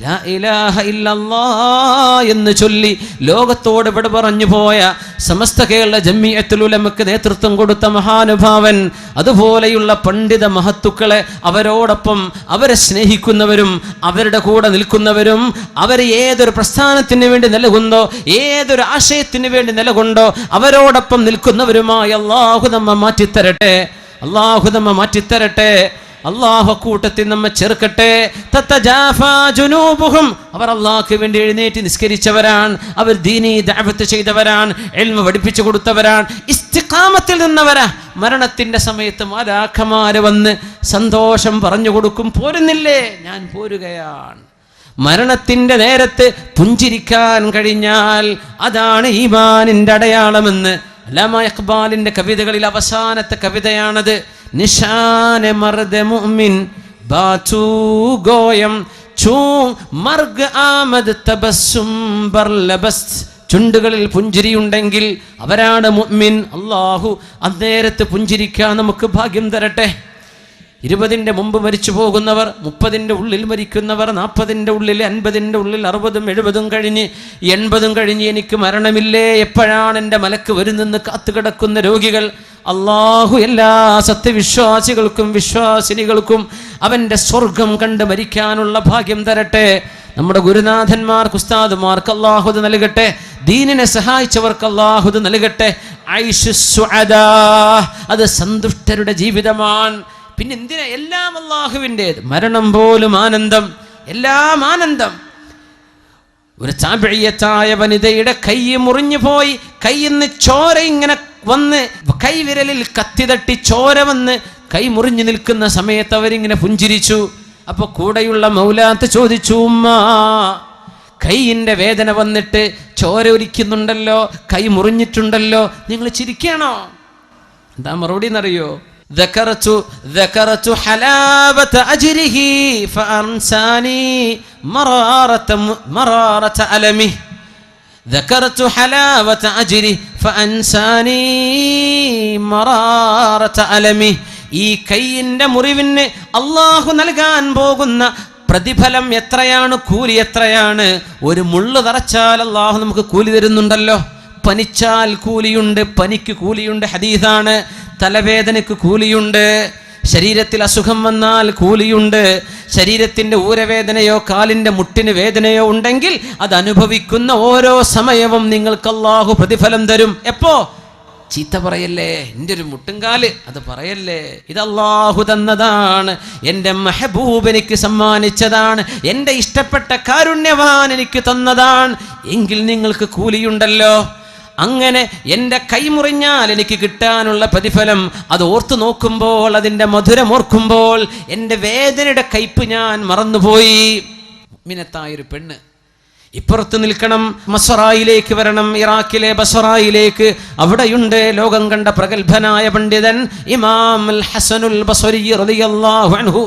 ലാ ഇലാഹ ഇല്ലല്ലാഹ് എന്ന് ചൊല്ലി ലോകത്തോട് ഇവിടെ പറഞ്ഞു പോയ സമസ്ത കേരള ജംഇയ്യത്തുൽ ഉലമക്ക് നേതൃത്വം കൊടുത്ത മഹാനുഭാവൻ, അതുപോലെയുള്ള പണ്ഡിത മഹത്തുക്കളെ അവരോടൊപ്പം അവരെ സ്നേഹിക്കുന്നവരും അവരുടെ കൂടെ നിൽക്കുന്നവരും അവർ ഏതൊരു പ്രസ്ഥാനത്തിന് വേണ്ടി നിലകൊണ്ടോ ഏതൊരു ആശയത്തിന് വേണ്ടി നിലകൊണ്ടോ അവരോടൊപ്പം നിൽക്കുന്നവരുമായി അല്ലാഹു നമ്മെ മാറ്റിത്തരട്ടെ. അല്ലാഹു നമ്മെ മാറ്റിത്തരട്ടെ. അല്ലാഹു കൂട്ടത്തിൽ നമ്മെ ചേർക്കട്ടെ. തതജാഫാ ജുനൂബുഹും, അവർ അല്ലാഹുവിന് വേണ്ടി എഴുന്നേറ്റ് നിസ്കരിച്ചവരാണ്, അവർ ദീനി ദഅവത്ത് ചെയ്തവരാണ്, ഇൽമു പഠിപ്പിച്ചു കൊടുത്തവരാണ്, ഇസ്തിഖാമത്തിൽ നിന്നവരാ. മരണത്തിന്റെ സമയത്ത് മലാഖമാര് വന്ന് സന്തോഷം പറഞ്ഞു കൊടുക്കും, പോരുന്നില്ലേ? ഞാൻ പോരുകയാണ്. മരണത്തിന്റെ നേരത്ത് പുഞ്ചിരിക്കാൻ കഴിഞ്ഞാൽ അതാണ് ഈമാനിന്റെ അടയാളമെന്ന് അല്ലാമ ഇഖ്ബാലിന്റെ കവിതകളിൽ അവസാനത്തെ കവിതയാണത്. നിശാന മർദ മുഅ്മിൻ ബാതു ഗോയം ചൂ മർഗ് ആമദ് തബസ്സും ബർലബസ്. ചുണ്ടുകളിൽ പുഞ്ചിരിയുണ്ടെങ്കിൽ അവരാണ് മുഅ്മിൻ. അല്ലാഹു അന്നേരത്ത് പുഞ്ചിരിക്കാൻ നമുക്ക് ഭാഗ്യം തരട്ടെ. 20ന്റെ മുമ്പ് മരിച്ചു പോകുന്നവർ, 30ന്റെ ഉള്ളിൽ മരിക്കുന്നവർ, 40ന്റെ ഉള്ളിൽ, 50ന്റെ ഉള്ളിൽ, 60ഉം 70ഉം കഴിഞ്ഞ് 80ഉം കഴിഞ്ഞ് എനിക്ക് മരണമില്ലേ, എപ്പോഴാണ് എൻ്റെ മലക്ക് വരുന്നെന്ന് കാത്തുകിടക്കുന്ന രോഗികൾ, അല്ലാഹു എല്ലാ സത്യവിശ്വാസികൾക്കും വിശ്വാസിനികൾക്കും അവൻ്റെ സ്വർഗം കണ്ട് മരിക്കാനുള്ള ഭാഗ്യം തരട്ടെ. നമ്മുടെ ഗുരുനാഥന്മാർക്ക് ഉസ്താദുമാർക്ക് അല്ലാഹു നൽകട്ടെ. ദീനിനെ സഹായിച്ചവർക്ക് അല്ലാഹു നൽകട്ടെ. ഐഷു സുഅദാ, അത് സന്തുഷ്ടരുടെ ജീവിതമാണ്. പിന്നെ എന്തിനാ? എല്ലാം അല്ലാഹുവിൻ്റേത്. മരണം പോലും ആനന്ദം, എല്ലാം ആനന്ദം. ഒരു താബിഈയത്തായ വനിതയുടെ കൈ മുറിഞ്ഞു പോയി, കൈയിൽ നിന്ന് ചോര ഇങ്ങനെ വന്ന്, കൈവിരലിൽ കത്തി തട്ടി ചോര വന്ന് കൈ മുറിഞ്ഞു നിൽക്കുന്ന സമയത്ത് അവരിങ്ങനെ പുഞ്ചിരിച്ചു. അപ്പൊ കൂടെയുള്ള മൗലാത്ത് ചോദിച്ചു, ഉമ്മ കൈയിൻ്റെ വേദന വന്നിട്ട് ചോര ഒലിക്കുന്നുണ്ടല്ലോ, കൈ മുറിഞ്ഞിട്ടുണ്ടല്ലോ, നിങ്ങൾ ചിരിക്കണോ? എന്താ മറുപടി എന്നറിയോ? ذكرت حلاوة أجره فأنساني مرارة ألمه. ذكرت حلاوة أجره فأنساني مرارة ألمه. ഈ കൈയിൻ്റെ മുറിവിന് അല്ലാഹു നൽകാൻ പോകുന്ന പ്രതിഫലം എത്രയാണ്, കൂലി എത്രയാണ്? ഒരു മുള്ളു തറച്ചാൽ അല്ലാഹു നമുക്ക് കൂലി തരുന്നുണ്ടല്ലോ. പനിച്ചാൽ കൂലിയുണ്ട്, പനിക്ക് കൂലിയുണ്ട്, ഹദീസാണ്. തലവേദനയ്ക്ക് കൂലിയുണ്ട്, ശരീരത്തിൽ അസുഖം വന്നാൽ കൂലിയുണ്ട്. ശരീരത്തിൻ്റെ ഊരവേദനയോ കാലിൻ്റെ മുട്ടിന് വേദനയോ ഉണ്ടെങ്കിൽ അത് അനുഭവിക്കുന്ന ഓരോ സമയവും നിങ്ങൾക്ക് അല്ലാഹു പ്രതിഫലം തരും. എപ്പോ? ചീത്ത പറയല്ലേ, എൻ്റെ ഒരു മുട്ടുംകാല്, അത് പറയല്ലേ. ഇത് അല്ലാഹു തന്നതാണ്, എൻ്റെ മെഹബൂബ് എനിക്ക് സമ്മാനിച്ചതാണ്, എൻ്റെ ഇഷ്ടപ്പെട്ട കാരുണ്യവാൻ എനിക്ക് തന്നതാണ്. എങ്കിൽ നിങ്ങൾക്ക് കൂലിയുണ്ടല്ലോ. അങ്ങനെ എൻ്റെ കൈ മുറിഞ്ഞാൽ എനിക്ക് കിട്ടാനുള്ള പ്രതിഫലം അത് ഓർത്തു നോക്കുമ്പോൾ, അതിൻ്റെ മധുരം ഓർക്കുമ്പോൾ എൻ്റെ വേദനയുടെ കയ്പ് ഞാൻ മറന്നുപോയി. മുഅ്മിനത്തായൊരു പെണ്ണ് ഇപ്പുറത്ത് നിൽക്കണം, ബസ്റയിലേക്ക് വരണം, ഇറാഖിലെ ബസ്റയിലേക്ക്. അവിടെയുണ്ട് ലോകം കണ്ട പ്രഗത്ഭനായ പണ്ഡിതൻ ഇമാം അൽ ഹസനുൽ ബസ്രി റളിയല്ലാഹു അൻഹു.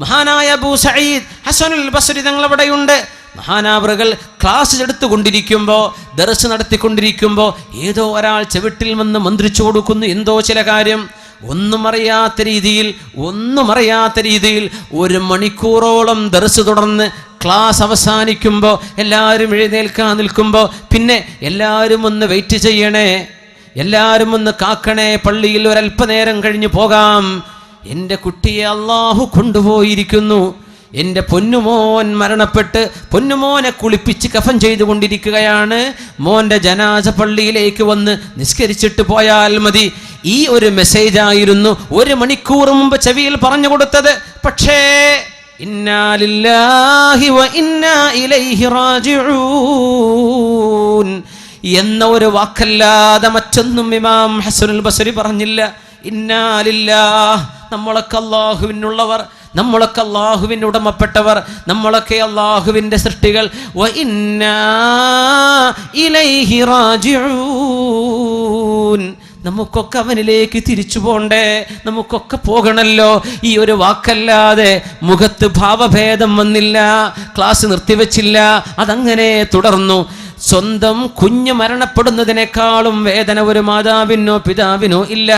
മഹാനായ അബൂ സഈദ് ഹസനുൽ ബസ്രി തങ്ങൾ അവിടെയുണ്ട്. മഹാനാവറുകൾ ക്ലാസ് എടുത്തുകൊണ്ടിരിക്കുമ്പോൾ, ദർസ് നടത്തിക്കൊണ്ടിരിക്കുമ്പോൾ ഏതോ ഒരാൾ ചെവിട്ടിൽ വന്ന് മന്ത്രിച്ചു കൊടുക്കുന്നു എന്തോ ചില കാര്യം. ഒന്നും അറിയാത്ത രീതിയിൽ 1 മണിക്കൂറോളം ദർസ് തുടർന്ന് ക്ലാസ് അവസാനിക്കുമ്പോൾ എല്ലാവരും എഴുന്നേൽക്കാൻ നിൽക്കുമ്പോൾ പിന്നെ എല്ലാവരും ഒന്ന് വെയിറ്റ് ചെയ്യണേ, എല്ലാവരും ഒന്ന് കാക്കണേ, പള്ളിയിൽ ഒരല്പനേരം കഴിഞ്ഞ് പോകാം. എൻ്റെ കുട്ടിയെ അല്ലാഹു കൊണ്ടുപോയിരിക്കുന്നു. എൻ്റെ പൊന്നുമോൻ മരണപ്പെട്ട് പൊന്നുമോനെ കുളിപ്പിച്ച് കഫൻ ചെയ്തുകൊണ്ടിരിക്കുകയാണ്. മോൻ്റെ ജനാസ പള്ളിയിലേക്ക് വന്ന് നിസ്കരിച്ചിട്ട് പോയാൽ മതി. ഈ ഒരു മെസ്സേജ് ആയിരുന്നു 1 മണിക്കൂർ മുമ്പ് ചെവിയിൽ പറഞ്ഞു കൊടുത്തത്. പക്ഷേ ഇന്നാ ലില്ലാഹി വ ഇന്നാ ഇലൈഹി റാജിഊൻ, എന്ന ഒരു വാക്കല്ലാതെ മറ്റൊന്നും ഇമാം ഹസനുൽ ബസരി പറഞ്ഞില്ല. ഇന്നാ ലില്ലാഹ്, നമ്മളൊക്കെ അല്ലാഹുവിനുള്ളവർ, നമ്മളൊക്കെ അല്ലാഹുവിന് ഉടമപ്പെട്ടവർ, നമ്മളൊക്കെ അല്ലാഹുവിൻ്റെ സൃഷ്ടികൾ. വ ഇന്നാ ഇലൈഹി റാജിഊൻ, നമുക്കൊക്കെ അവനിലേക്ക് തിരിച്ചു പോണ്ടേ, നമുക്കൊക്കെ പോകണല്ലോ. ഈ ഒരു വാക്കല്ലാതെ മുഖത്ത് ഭാവഭേദം വന്നില്ല, ക്ലാസ് നിർത്തിവെച്ചില്ല, അതങ്ങനെ തുടർന്നു. സ്വന്തം കുഞ്ഞ് മരണപ്പെടുന്നതിനേക്കാളും വേദന ഒരു മാതാവിനോ പിതാവിനോ ഇല്ല.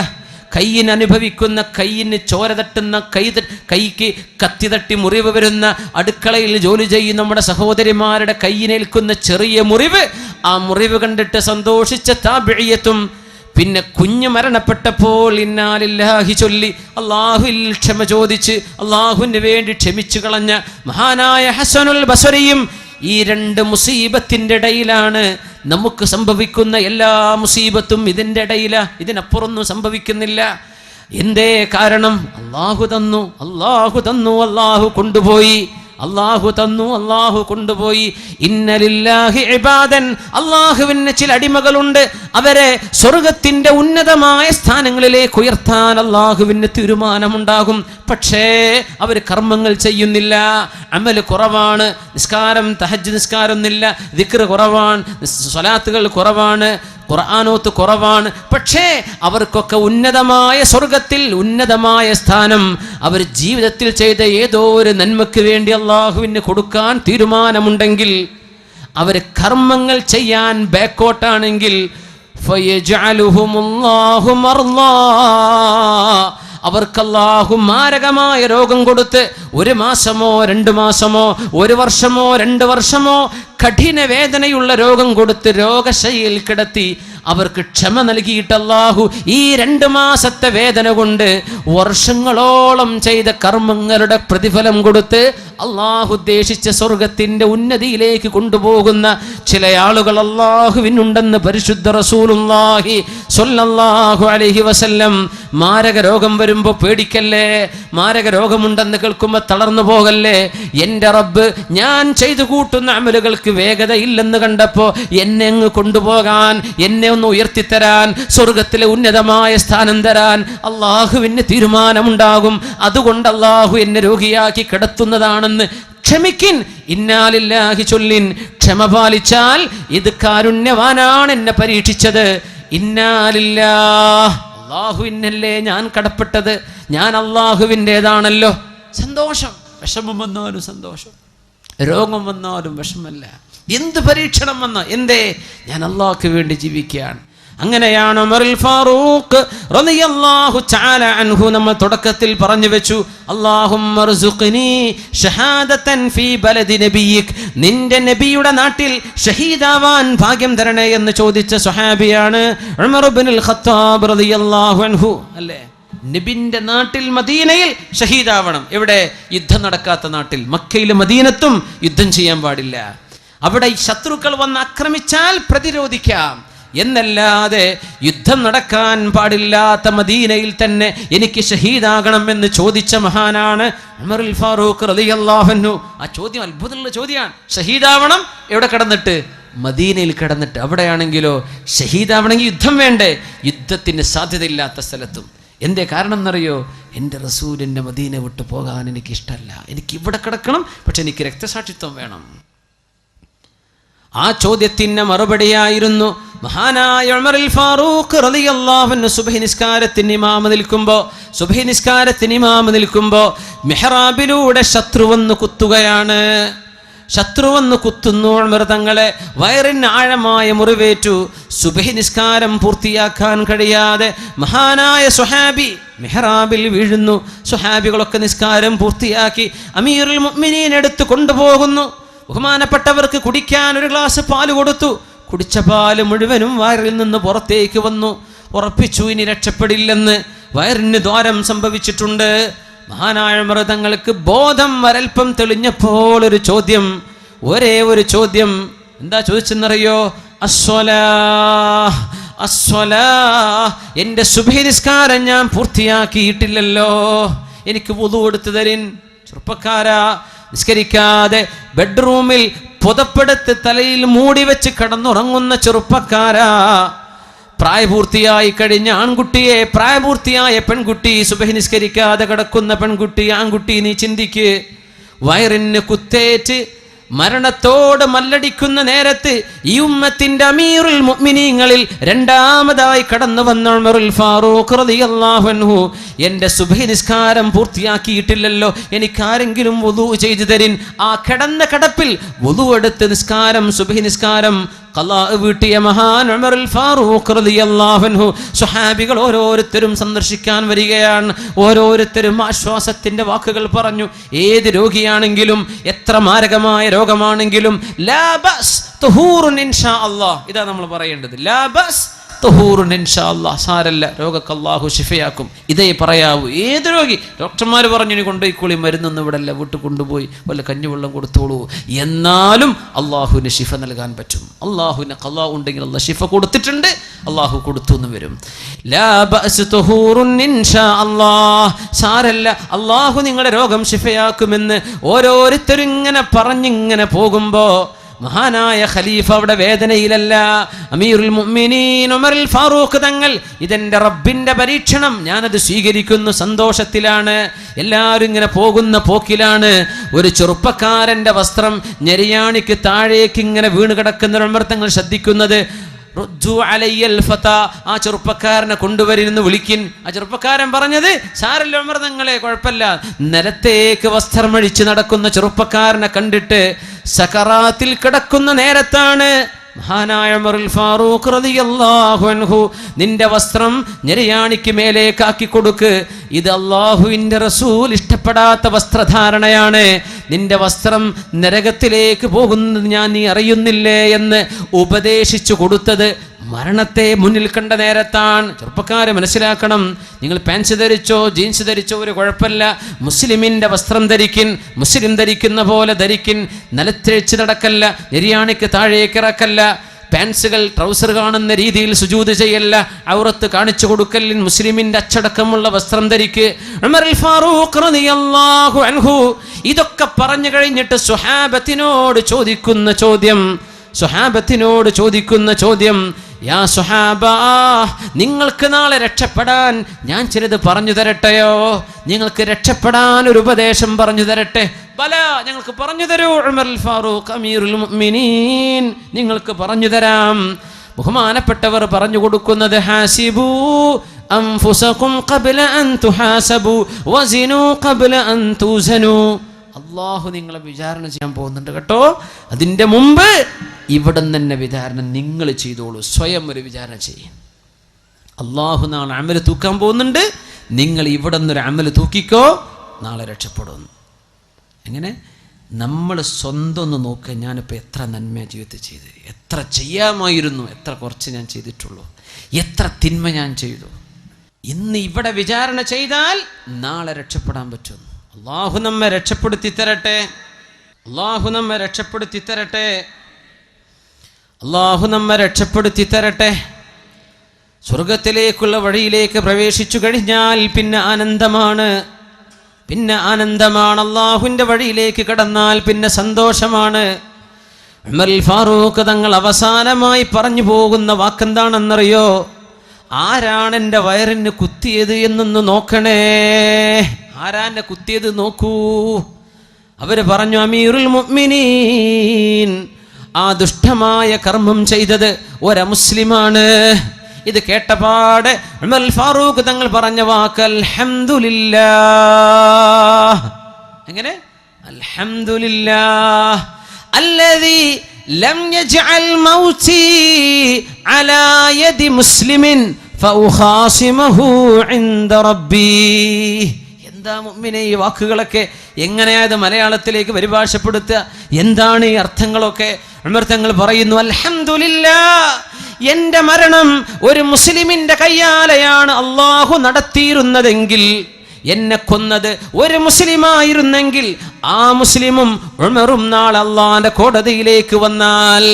കയ്യിന് അനുഭവിക്കുന്ന, കയ്യിന് ചോര തട്ടുന്ന, കൈക്ക് കത്തി തട്ടി മുറിവ് വരുന്ന, അടുക്കളയിൽ ജോലി ചെയ്യുന്ന നമ്മുടെ സഹോദരിമാരുടെ കയ്യിനേൽക്കുന്ന ചെറിയ മുറിവ്, ആ മുറിവ് കണ്ടിട്ട് സന്തോഷിച്ച താബിഈയത്തും, പിന്നെ കുഞ്ഞ് മരണപ്പെട്ടപ്പോൾ ഇന്നാ ലില്ലാഹി ചൊല്ലി അല്ലാഹുവിൽ ക്ഷമ ചോദിച്ച് അല്ലാഹുവിന് വേണ്ടി ക്ഷമിച്ചു കളഞ്ഞ മഹാനായ ഹസനുൽ ബസരിയും ഈ രണ്ട് മുസീബത്തിൻ്റെ ഇടയിലാണ്. നമുക്ക് സംഭവിക്കുന്ന എല്ലാ മുസീബത്തും ഇതിൻ്റെ ഇടയിലാണ്, ഇതിനപ്പുറമൊന്നും സംഭവിക്കുന്നില്ല. എന്തേ കാരണം? അല്ലാഹു തന്നു, അല്ലാഹു തന്നു, അല്ലാഹു കൊണ്ടുപോയി, അല്ലാഹു തന്നു, അല്ലാഹു കൊണ്ടുപോയി. ഇന്ന ലില്ലാഹി ഇബാദൻ, അല്ലാഹുവിന് ചില അടിമകളുണ്ട്, അവരെ സ്വർഗത്തിന്റെ ഉന്നതമായ സ്ഥാനങ്ങളിലേക്ക് ഉയർത്താൻ അല്ലാഹുവിന് തീരുമാനമുണ്ടാകും. പക്ഷേ അവർ കർമ്മങ്ങൾ ചെയ്യുന്നില്ല, അമൽ കുറവാണ്, നിസ്കാരം തഹജ്ജുദ് നിസ്കാരമൊന്നുമില്ല, ദിക്ർ കുറവാണ്, സ്വലാത്തുകൾ കുറവാണ്, ഖുർആനോത്ത് കുറവാണ്. പക്ഷേ അവർക്കൊക്കെ ഉന്നതമായ സ്വർഗത്തിൽ ഉന്നതമായ സ്ഥാനം അവർ ജീവിതത്തിൽ ചെയ്ത ഏതോ ഒരു നന്മയ്ക്ക് വേണ്ടി അല്ലാഹുവിന് കൊടുക്കാൻ തീരുമാനമുണ്ടെങ്കിൽ, അവർ കർമ്മങ്ങൾ ചെയ്യാൻ ബാക്കോട്ടാണെങ്കിൽ ഫയജ്അലുഹുമുല്ലാഹു മർളാ, അവർക്ക് അല്ലാഹു മാരകമായ രോഗം കൊടുത്ത് 1 മാസമോ 2 മാസമോ 1 വർഷമോ 2 വർഷമോ കഠിന വേദനയുള്ള രോഗം കൊടുത്ത് രോഗശയ്യയിൽ കിടത്തി അവർക്ക് ക്ഷമ നൽകിയിട്ട് അല്ലാഹു ഈ 2 മാസത്തെ വേദന കൊണ്ട് വർഷങ്ങളോളം ചെയ്ത കർമ്മങ്ങളുടെ പ്രതിഫലം കൊടുത്ത് അല്ലാഹു ഉദ്ദേശിച്ച സ്വർഗത്തിന്റെ ഉന്നതിയിലേക്ക് കൊണ്ടുപോകുന്ന ചില ആളുകൾ അല്ലാഹുവിനുണ്ടെന്ന് പരിശുദ്ധ റസൂലുള്ളാഹി സ്വല്ലല്ലാഹു അലൈഹി വസല്ലം. മാരക രോഗം വരുമ്പോൾ പേടിക്കല്ലേ, മാരക രോഗമുണ്ടെന്ന് കേൾക്കുമ്പോൾ തളർന്നു പോകല്ലേ. എൻ്റെ റബ്ബ് ഞാൻ ചെയ്തു കൂട്ടുന്ന അമലുകൾക്ക് വേഗത ഇല്ലെന്ന് കണ്ടപ്പോൾ എന്നെ അങ്ങ് കൊണ്ടുപോകാൻ, എന്നെ ഒന്ന് ഉയർത്തിത്തരാൻ, സ്വർഗത്തിലെ ഉന്നതമായ സ്ഥാനം തരാൻ അല്ലാഹുവിന് തീരുമാനമുണ്ടാകും. അതുകൊണ്ട് അല്ലാഹു എന്നെ രോഗിയാക്കി കിടത്തുന്നതാണെന്ന് ക്ഷമിക്കിൻ, ഇന്നാ ലില്ലാഹി ചൊല്ലിൻ. ക്ഷമ പാലിച്ചാൽ ഇത് കാരുണ്യവാനാണ് എന്നെ പരീക്ഷിച്ചത്. ഇന്നാ ലില്ലാഹ്, അല്ലാഹുവിനല്ലേ ഞാൻ കടപ്പെട്ടത്, ഞാൻ അല്ലാഹുവിൻ്റെതാണല്ലോ. സന്തോഷം, വിഷമം വന്നാലും സന്തോഷം, രോഗം വന്നാലും വിഷമല്ല. എന്ത് പരീക്ഷണം വന്ന എന്തേ, ഞാൻ അല്ലാഹുവിന് വേണ്ടി ജീവിക്കുകയാണ്. അങ്ങനെയാണ് ഉമറുൽ ഫാറൂഖ് റളിയല്ലാഹു തആല അൻഹു നമ്മൾ തുടക്കത്തിൽ പറഞ്ഞു വെച്ചു, അല്ലാഹുമ്മ ർസുഖ്നി ഷഹാദതൻ ഫീ ബലദി നബിയിക്, നിന്റെ നബിയുടെ നാട്ടിൽ ഷഹീദാവാൻ ഭാഗ്യം തരണേ എന്ന് ചോദിച്ച സ്വഹാബിയാണ് ഉമർ ഇബ്നുൽ ഖത്താബ് റളിയല്ലാഹു അൻഹു. അല്ലേ, നബിന്റെ നാട്ടിൽ മദീനയിൽ ഷഹീദാവണം. എവിടെ? യുദ്ധം നടക്കാത്ത നാട്ടിൽ, മക്കയിലും മദീനത്തും യുദ്ധം ചെയ്യാൻ പാടില്ല. അവിടെ ശത്രുക്കൾ വന്ന് ആക്രമിച്ചാൽ പ്രതിരോധിക്കാം എന്നല്ലാതെ യുദ്ധം നടക്കാൻ പാടില്ലാത്ത മദീനയിൽ തന്നെ എനിക്ക് ഷഹീദാകണം എന്ന് ചോദിച്ച മഹാനാണ് ഉമറുൽ ഫാറൂഖ് റളിയല്ലാഹു അൻഹു. ആ ചോദ്യം അത്ഭുതമുള്ള ചോദ്യമാണ്. ഷഹീദാവണം എവിടെ കിടന്നിട്ട്? മദീനയിൽ കിടന്നിട്ട്. അവിടെയാണെങ്കിലോ ഷഹീദാവണമെങ്കിൽ യുദ്ധം വേണ്ടേ? യുദ്ധത്തിന് സാധ്യതയില്ലാത്ത സ്ഥലത്തും. എന്തേ കാരണം എന്നറിയോ? എൻ്റെ റസൂലിൻ്റെ മദീന വിട്ടു പോകാൻ എനിക്ക് ഇഷ്ടമല്ല, എനിക്ക് ഇവിടെ കിടക്കണം, പക്ഷെ എനിക്ക് രക്തസാക്ഷിത്വം വേണം. ആ ചോദ്യത്തിന് മറുപടിയായിരുന്നു മഹാനായ ഉമറുൽ ഫാറൂഖ് റളിയല്ലാഹു അൻഹു സുബ്ഹി നിസ്കാരത്തിന് ഇമാമ് നിൽക്കുമ്പോൾ മിഹ്റാബിലൂടെ ശത്രു വന്ന് കുത്തുകയാണ്. ശത്രു വന്ന് കുത്തുന്നു. ഉമർ തങ്ങളെ വയറിന് ആഴമായ മുറിവേറ്റു. സുബ്ഹി നിസ്കാരം പൂർത്തിയാക്കാൻ കഴിയാതെ മഹാനായ സ്വഹാബി മിഹ്റാബിൽ വീഴുന്നു. സ്വഹാബികളൊക്കെ നിസ്കാരം പൂർത്തിയാക്കി അമീറുൽ മുഅ്മിനീൻ എടുത്ത് കൊണ്ടുപോകുന്നു. ബഹുമാനപ്പെട്ടവർക്ക് കുടിക്കാൻ ഒരു ഗ്ലാസ് പാല് കൊടുത്തു. കുടിച്ച പാല് മുഴുവനും വയറിൽ നിന്ന് പുറത്തേക്ക് വന്നു. ഉറപ്പിച്ചു ഇനി രക്ഷപ്പെടില്ലെന്ന്. വയറിന് ദ്വാരം സംഭവിച്ചിട്ടുണ്ട്. മഹാനായ ഉമർ തങ്ങൾക്ക് ബോധം വരൽപ്പം തെളിഞ്ഞപ്പോൾ ഒരു ചോദ്യം, ഒരേ ഒരു ചോദ്യം. എന്താ ചോദിച്ചെന്നറിയോ? അസ്വലാഹ്, എൻ്റെ സുബ്ഹി നിസ്കാരം ഞാൻ പൂർത്തിയാക്കിയിട്ടില്ലല്ലോ, എനിക്ക് വുളു എടുത്തു തരിൻ. ചെറുപ്പക്കാരാ, നിസ്കരിക്കാതെ ബെഡ്റൂമിൽ പുതപ്പെടുത്ത് തലയിൽ മൂടി വെച്ച് കിടന്നുറങ്ങുന്ന ചെറുപ്പക്കാരാ, പ്രായപൂർത്തിയായി കഴിഞ്ഞ ആൺകുട്ടിയെ, പ്രായപൂർത്തിയായ പെൺകുട്ടി, സുബഹി നിസ്കരിക്കാതെ കിടക്കുന്ന പെൺകുട്ടി, ആൺകുട്ടി, നീ ചിന്തിക്ക്, വയറിന് കുത്തേറ്റ് മരണത്തോട് മല്ലടിക്കുന്ന നേരത്ത് ഈ ഉമ്മത്തിന്റെ അമീറുൽ മുഅ്മിനീങ്ങളിൽ രണ്ടാമതായി കടന്നു വന്ന ഉമറുൽ ഫാറൂഖ് റളിയല്ലാഹു അൻഹു, എൻ്റെ സുബ്ഹി നിസ്കാരം പൂർത്തിയാക്കിയിട്ടില്ലല്ലോ, എനിക്കാരെങ്കിലും വുളു ചെയ്തു തരിൻ. ആ കിടന്ന കിടപ്പിൽ വുളു എടുത്ത് നിസ്കാരം, സുബ്ഹി നിസ്കാരം ഖളാ വീട്ടിയ മഹാൻ ഉമറുൽ ഫാറൂഖ് റളിയല്ലാഹു അൻഹു. സ്വഹാബികൾ ഓരോരുത്തരും സന്ദർശിക്കാൻ വരികയാണ്. ഓരോരുത്തരും ആശ്വാസത്തിന്റെ വാക്കുകൾ പറഞ്ഞു. ഏത് രോഗിയാണെങ്കിലും, എത്ര മാരകമായ രോഗമാണെങ്കിലും, ലാ ബസ് തുഹൂറുൻ ഇൻഷാ അല്ലാഹ്, ഇതാ നമ്മൾ പറയേണ്ടത്. ലാ ബസ് തുഹൂറുൻ ഇൻഷാ അല്ലാഹ്, സാരല്ല, രോഗക്ക് അല്ലാഹു ശിഫയാക്കും. ഇതേ പറയാവൂ. ഏത് രോഗി, ഡോക്ടർമാർ പറഞ്ഞു ഇനി കൊണ്ടുപോയിക്കോളി, മരുന്നൊന്നും ഇവിടെ അല്ല, വീട്ടിൽ കൊണ്ടുപോയി വല്ല കഞ്ഞിവെള്ളം കൊടുത്തോളൂ, എന്നാലും അള്ളാഹുവിന് ശിഫ നൽകാൻ പറ്റും. അള്ളാഹുവിന് ഖളാ ഉണ്ടെങ്കിൽ അള്ളാഹ് ശിഫ കൊടുത്തിട്ടുണ്ട്, അള്ളാഹു കൊടുത്തു എന്ന് വരും. ലാ ബഅസ് തുഹൂറുൻ ഇൻഷാ അല്ലാഹ്, സാരല്ല, അള്ളാഹു നിങ്ങളുടെ രോഗം ശിഫയാക്കുമെന്ന് ഓരോരുത്തരും ഇങ്ങനെ പറഞ്ഞിങ്ങനെ പോകുമ്പോ മഹാനായ ഖലീഫ അവിടെ വേദനയിലല്ല. അമീറുൽ മുഅ്മിനീൻ ഉമറുൽ ഫാറൂഖ് തങ്ങൾ, ഇതെന്റെ റബ്ബിന്റെ പരീക്ഷണം, ഞാനത് സ്വീകരിക്കുന്നു, സന്തോഷത്തിലാണ്. എല്ലാവരും ഇങ്ങനെ പോകുന്ന പോക്കിലാണ് ഒരു ചെറുപ്പക്കാരന്റെ വസ്ത്രം ഞെരിയാണിക്ക് താഴേക്ക് ഇങ്ങനെ വീണ് കിടക്കുന്ന ഉമർ തങ്ങൾ ശ്രദ്ധിക്കുന്നത്. ആ ചെറുപ്പക്കാരനെ കൊണ്ടുവരുന്നു, വിളിക്കിൻ. ആ ചെറുപ്പക്കാരൻ പറഞ്ഞത്, സാരല്ല ഉമർ തങ്ങളെ, കുഴപ്പമില്ല. നിലത്തേക്ക് വസ്ത്രമഴിച്ച് നടക്കുന്ന ചെറുപ്പക്കാരനെ കണ്ടിട്ട് സകറാത്തിൽ കിടക്കുന്ന നേരത്താണ് മഹാനായ ഉമറുൽ ഫാറൂഖ് റളിയല്ലാഹു അൻഹു, നിന്റെ വസ്ത്രം ഞെരിയാണിക്ക് മേലേക്കാക്കി കൊടുക്ക്, ഇത് അല്ലാഹുവിൻ്റെ റസൂൽ ഇഷ്ടപ്പെടാത്ത വസ്ത്രധാരണയാണ്, നിന്റെ വസ്ത്രം നരകത്തിലേക്ക് പോകുന്നത് നീ അറിയുന്നില്ലേ എന്ന് ഉപദേശിച്ചു കൊടുത്തത് മരണത്തെ മുന്നിൽ കണ്ട നേരത്താണ്. ചെറുപ്പക്കാരെ മനസ്സിലാക്കണം, നിങ്ങൾ പാൻസ് ധരിച്ചോ ജീൻസ് ധരിച്ചോ ഒരു കുഴപ്പമില്ല, മുസ്ലിമിൻ്റെ വസ്ത്രം ധരിക്കിൻ, മുസ്ലിം ധരിക്കുന്ന പോലെ ധരിക്കിൻ, നിലത്തിഴച്ച് നടക്കല്ല, നെരിയാണിക്ക് താഴേക്ക് ഇറക്കല്ല, പാൻസുകൾ ട്രൗസർ കാണുന്ന രീതിയിൽ സുജൂദ് ചെയ്യല്ല, ഔറത്ത് കാണിച്ചു കൊടുക്കലിൻ, മുസ്ലിമിൻ്റെ അച്ചടക്കമുള്ള വസ്ത്രം ധരിക്ക്. ഉമറുൽ ഫാറൂഖ് റളിയല്ലാഹു അൻഹു ഇതൊക്കെ പറഞ്ഞു കഴിഞ്ഞിട്ട് സ്വഹാബത്തിനോട് ചോദിക്കുന്ന ചോദ്യം, യാ സ്വഹാബാ, നിങ്ങൾക്ക് നാളെ രക്ഷപ്പെടാൻ ഞാൻ ചിലത് പറഞ്ഞു തരട്ടെയോ? നിങ്ങൾക്ക് രക്ഷപ്പെടാൻ ഒരു ഉപദേശം പറഞ്ഞു തരട്ടെ? ബല, ഞങ്ങൾക്ക് പറഞ്ഞു തരൂ ഉമറുൽ ഫാറൂഖ് അമീറുൽ മുഅ്മിനീൻ, നിങ്ങൾക്ക് പറഞ്ഞു തരാം. ബഹുമാനപ്പെട്ടവർ പറഞ്ഞു കൊടുക്കുന്നത്, ഹാസിബു അൻഫുസകും ഖബ്ല അൻ തുഹാസബു വസിനു ഖബ്ല അൻ തുസനു. അള്ളാഹു നിങ്ങളെ വിചാരണ ചെയ്യാൻ പോകുന്നുണ്ട് കേട്ടോ, അതിൻ്റെ മുമ്പ് ഇവിടെ തന്നെ വിചാരണ നിങ്ങൾ ചെയ്തോളൂ, സ്വയം ഒരു വിചാരണ ചെയ്യും. അള്ളാഹു നാളെ അമല് തൂക്കാൻ പോകുന്നുണ്ട്, നിങ്ങൾ ഇവിടെ നിന്നൊരു അമല് തൂക്കിക്കോ, നാളെ രക്ഷപ്പെടുന്നു. എങ്ങനെ? നമ്മൾ സ്വന്തം ഒന്ന് നോക്കുക, ഞാനിപ്പോൾ എത്ര നന്മ ജീവിതത്തിൽ ചെയ്ത്, എത്ര ചെയ്യാമായിരുന്നു, എത്ര കുറച്ച് ഞാൻ ചെയ്തിട്ടുള്ളൂ, എത്ര തിന്മ ഞാൻ ചെയ്തു. ഇന്ന് ഇവിടെ വിചാരണ ചെയ്താൽ നാളെ രക്ഷപ്പെടാൻ പറ്റും. അള്ളാഹു നമ്മെ രക്ഷപ്പെടുത്തി തരട്ടെ, അള്ളാഹു നമ്മെ രക്ഷപ്പെടുത്തി തരട്ടെ, അള്ളാഹു നമ്മെ രക്ഷപ്പെടുത്തി തരട്ടെ. സ്വർഗത്തിലേക്കുള്ള വഴിയിലേക്ക് പ്രവേശിച്ചു കഴിഞ്ഞാൽ പിന്നെ ആനന്ദമാണ്, അള്ളാഹുവിൻ്റെ വഴിയിലേക്ക് കടന്നാൽ പിന്നെ സന്തോഷമാണ്. ഉമറുൽ ഫാറൂഖ് തങ്ങൾ അവസാനമായി പറഞ്ഞു പോകുന്ന വാക്കെന്താണെന്നറിയോ? ആരാണ് എൻ്റെ വയറിന് കുത്തിയത് എന്നൊന്ന് നോക്കണേ, ആരാന്നെ കുത്തിയത് നോക്കൂ. അവര് പറഞ്ഞു, അമീറുൽ മുഅ്മിനീൻ, ആ ദുഷ്ടമായ കർമ്മം ചെയ്തത് ഒരമുസ്ലിമാണ്. ഇത് കേട്ടപാടെ ഉമറുൽ ഫാറൂഖ് തങ്ങൾ പറഞ്ഞ വാക്ക് അൽഹംദുലില്ലാഹ്. എങ്ങനെ? അൽഹംദുലില്ലാഹ് അല്ലദീ ലം യജ്അൽ മൗതി അലാ യദി മുസ്ലിമിൻ ഫഉഖാസിമഹു ഇൻദ റബ്ബി. എന്താ മുഅ്മിനേ ഈ വാക്കുകളൊക്കെ എങ്ങനെയായത് മലയാളത്തിലേക്ക് പരിഭാഷപ്പെടുത്തുക? എന്താണ് ഈ അർത്ഥങ്ങളൊക്കെ? ഉമർ തങ്ങൾ പറയുന്നു, അൽഹംദുലില്ലാഹ്, എൻ്റെ മരണം ഒരു മുസ്ലിമിൻ്റെ കയ്യാലെയാണ് അള്ളാഹു നടത്തിയിരുന്നതെങ്കിൽ എന്നെ കൊന്നത് ഒരു മുസ്ലിമായിരുന്നെങ്കിൽ ആ മുസ്ലിമും ഉമറും നാളെ അള്ളാന്റെ കോടതിയിലേക്ക് വന്നാൽ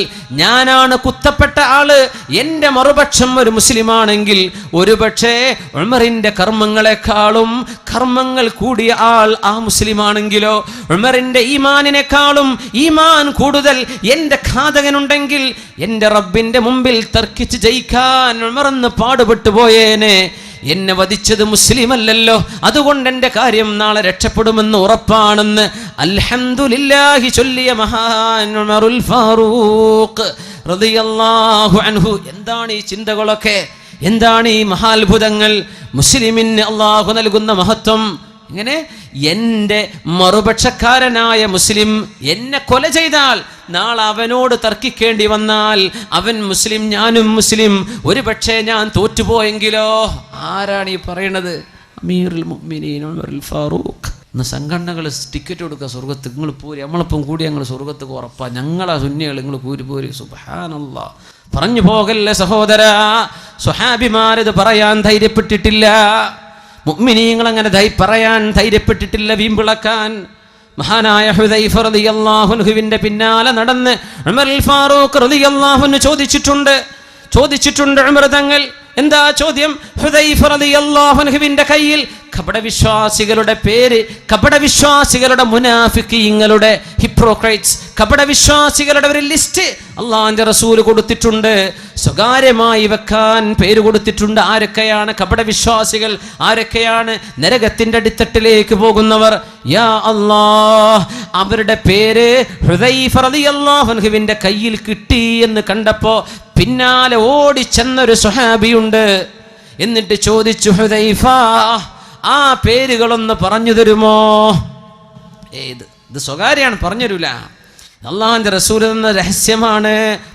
ഞാനാണ് കുത്തപ്പെട്ട ആള്, എന്റെ മറുപക്ഷം ഒരു മുസ്ലിമാണെങ്കിൽ ഒരുപക്ഷേ ഉമറിന്റെ കർമ്മങ്ങളെക്കാളും കർമ്മങ്ങൾ കൂടിയ ആൾ ആ മുസ്ലിമാണെങ്കിലോ, ഉമറിന്റെ ഈമാനിനെക്കാളും ഈമാൻ കൂടുതൽ എന്റെ ഘാതകനുണ്ടെങ്കിൽ എന്റെ റബ്ബിന്റെ മുമ്പിൽ തർക്കിച്ച് ജയിക്കാൻ ഉമറെന്ന് പാടുപെട്ടു പോയേനെ. എന്നെ വധിച്ചത് മുസ്ലിമല്ലല്ലോ, അതുകൊണ്ട് എൻ്റെ കാര്യം നാളെ രക്ഷപ്പെടുമെന്ന് ഉറപ്പാണെന്ന് അൽഹംദുലില്ലാഹി ചൊല്ലിയ മഹാൻ ഉമറുൽ ഫാറൂഖ് റളിയല്ലാഹു അൻഹു. എന്താണ് ഈ ചിന്തകളൊക്കെ? എന്താണ് ഈ മഹാത്ഭുതങ്ങൾ? മുസ്ലിമിന് അള്ളാഹു നൽകുന്ന മഹത്വം. ഇങ്ങനെ എൻ്റെ മറുപക്ഷക്കാരനായ മുസ്ലിം എന്നെ കൊല ചെയ്താൽ നാളെ അവനോട് തർക്കിക്കേണ്ടി വന്നാൽ അവൻ മുസ്ലിം, ഞാനും മുസ്ലിം, ഒരു പക്ഷേ ഞാൻ തോറ്റുപോയെങ്കിലോ? ആരാണ് ഈ പറയണത്? അമീറുൽ മുഅ്മിനീൻ ഉമറുൽ ഫാറൂഖ്. ഇന്ന് സംഘടനകൾ ടിക്കറ്റ് കൊടുക്കുക സ്വർഗത്ത്, നിങ്ങൾ പോരി, നമ്മളിപ്പം കൂടി ഞങ്ങൾ സ്വർഗത്തേക്ക് ഉറപ്പാ, ഞങ്ങളാ സുന്നികൾ, നിങ്ങൾ പോരി. സുബ്ഹാനല്ലാഹ്. പറഞ്ഞു പോകല്ലേ സഹോദര. സ്വഹാബിമാരത് പറയാൻ ധൈര്യപ്പെട്ടിട്ടില്ല, മുഅ്മിനീങ്ങൾ അങ്ങനെ പറയാൻ ധൈര്യപ്പെട്ടിട്ടില്ല, വീമ്പിളക്കാൻ. മഹാനായ ഹുദൈഫ റളിയല്ലാഹു അൻഹുവിന്റെ പിന്നാലെ നടന്ന് ഉമറുൽ ഫാറൂഖ് റളിയല്ലാഹു അൻഹു ചോദിച്ചിട്ടുണ്ട് ഉമർ തങ്ങൾ. എന്താ ചോദ്യം? ഹുദൈഫ റളിയല്ലാഹു അൻഹുവിന്റെ കയ്യിൽ കപടവിശ്വാസികളുടെ പേര്, കപടവിശ്വാസികളുടെ മുനാഫിഖീങ്ങളുടെ, ഹിപ്രോക്രൈറ്റ്സ്, കപടവിശ്വാസികളുടെ ഒരു ലിസ്റ്റ് അള്ളാഹുവിന്റെ റസൂൽ കൊടുത്തിട്ടുണ്ട്. സ്വകാര്യമായി വെക്കാൻ പേര് കൊടുത്തിട്ടുണ്ട്. ആരൊക്കെയാണ് കപടവിശ്വാസികൾ? ആരൊക്കെയാണ് നരകത്തിന്റെ അടിത്തട്ടിലേക്ക് പോകുന്നവർ? യാ അല്ലാഹ്, അവരുടെ പേര് ഹുദൈഫ റളിയല്ലാഹു അൻഹുവിന്റെ കയ്യിൽ കിട്ടി എന്ന് കണ്ടപ്പോ പിന്നാലെ ഓടിച്ചെന്നൊരു സ്വഹാബിയുണ്ട്. എന്നിട്ട് ചോദിച്ചു, ഹുദൈഫ, ആ പേരുകളൊന്ന് പറഞ്ഞു തരുമോ? ഇത് സ്വകാര്യാണ്, പറഞ്ഞു തരൂല. അള്ളാഹുവിന്റെ റസൂൽ എന്ന രഹസ്യമാണ്,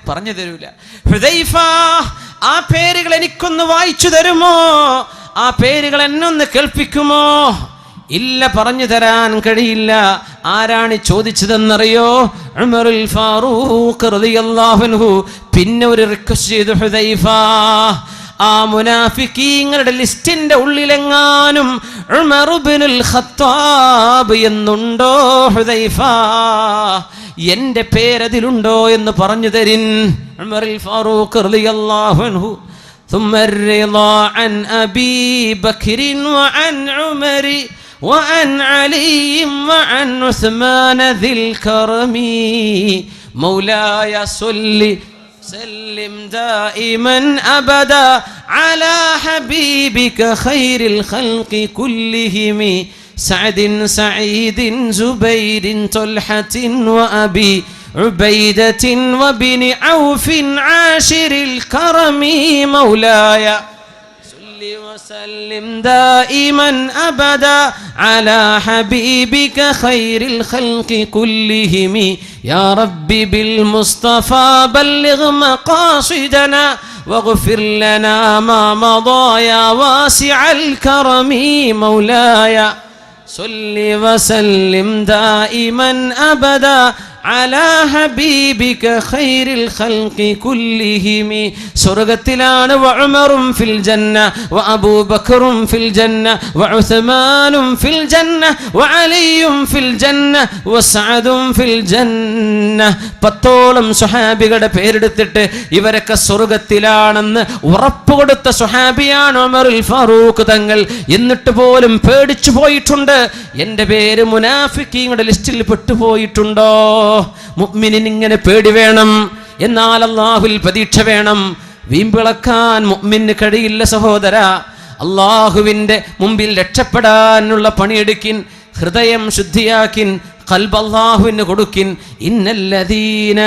പറഞ്ഞു തരൂല. ഹുദൈഫ, ആ പേരുകൾ എനിക്കൊന്ന് വായിച്ചു തരുമോ? ആ പേരുകൾ എന്നൊന്ന് കേൾപ്പിക്കുമോ? ഇല്ല, പറഞ്ഞു തരാൻ കഴിയില്ല. ആരാണ് ചോദിച്ചതെന്നറിയോ? ഉമറുൽ ഫാറൂഖ് റളിയല്ലാഹു അൻഹു. പിന്നെ ഒരു റിക്വസ്റ്റ് ചെയ്തു, ഹുദൈഫ, ആ മുനാഫിക്കീങ്ങളുടെ ലിസ്റ്റിന്റെ ഉള്ളിലെങ്ങാനും ഉമർ ഇബ്നുൽ ഖത്താബ് എന്നുണ്ടോ ഹുദൈഫ? എന്റെ പേരതിലുണ്ടോ എന്ന് പറഞ്ഞു തരിൻ. ഉമറുൽ ഫാറൂഖ് റളിയല്ലാഹു അൻഹു. ثم الرضا عن أبي بكر وعن عمر وعن علي وعن عثمان ذي الكرم مولاي صل سلم دائما أبدا على حبيبك خير الخلق كلهم سعد سعيد زبير طلحة وأبي عبيدة وبن عوف عاشر الكرم مولاي صل وسلم دائما أبدا على حبيبك خير الخلق كلهم يا ربي بالمصطفى بلغ مقاصدنا واغفر لنا ما مضى يا واسع الكرم مولاي صل وسلم دائما أبدا على حبيبك خير الخلق كلهم സ്വർഗ്ഗത്തിലാണ് وعمر في الجنة وأبو بكر في الجنة وعثمان في الجنة وعلي في الجنة وسعد في الجنة. 10 സ്വഹാബികളുടെ പേരെടുത്തിട്ട് ഇവരൊക്കെ സ്വർഗ്ഗത്തിലാണെന്ന് ഉറപ്പുകൊടുത്ത സ്വഹാബിയാണ് ഉമറുൽ ഫാറൂഖ് തങ്ങൾ. എന്നിട്ട് പോലും പേടിച്ചു പോയിട്ടുണ്ട്, എൻ്റെ പേര് മുനാഫിക്കീങ്ങളുടെ ലിസ്റ്റിൽ പെട്ടുപോയിട്ടുണ്ടോ? മുഅ്മിനിന് ഇങ്ങനെ പേടി വേണം, എന്നാൽ അല്ലാഹുവിൽ പ്രതീക്ഷ വേണം. വീമ്പിളക്കാൻ മുഅ്മിന് കഴിയില്ല സഹോദര. അല്ലാഹുവിൻ്റെ മുമ്പിൽ രക്ഷപ്പെടാനുള്ള പണിയെടുക്കിൻ, ഹൃദയം ശുദ്ധിയാക്കിൻ, ഖൽബ് അല്ലാഹുവിന് കൊടുക്കിൻ. ഇന്നല്ലദീന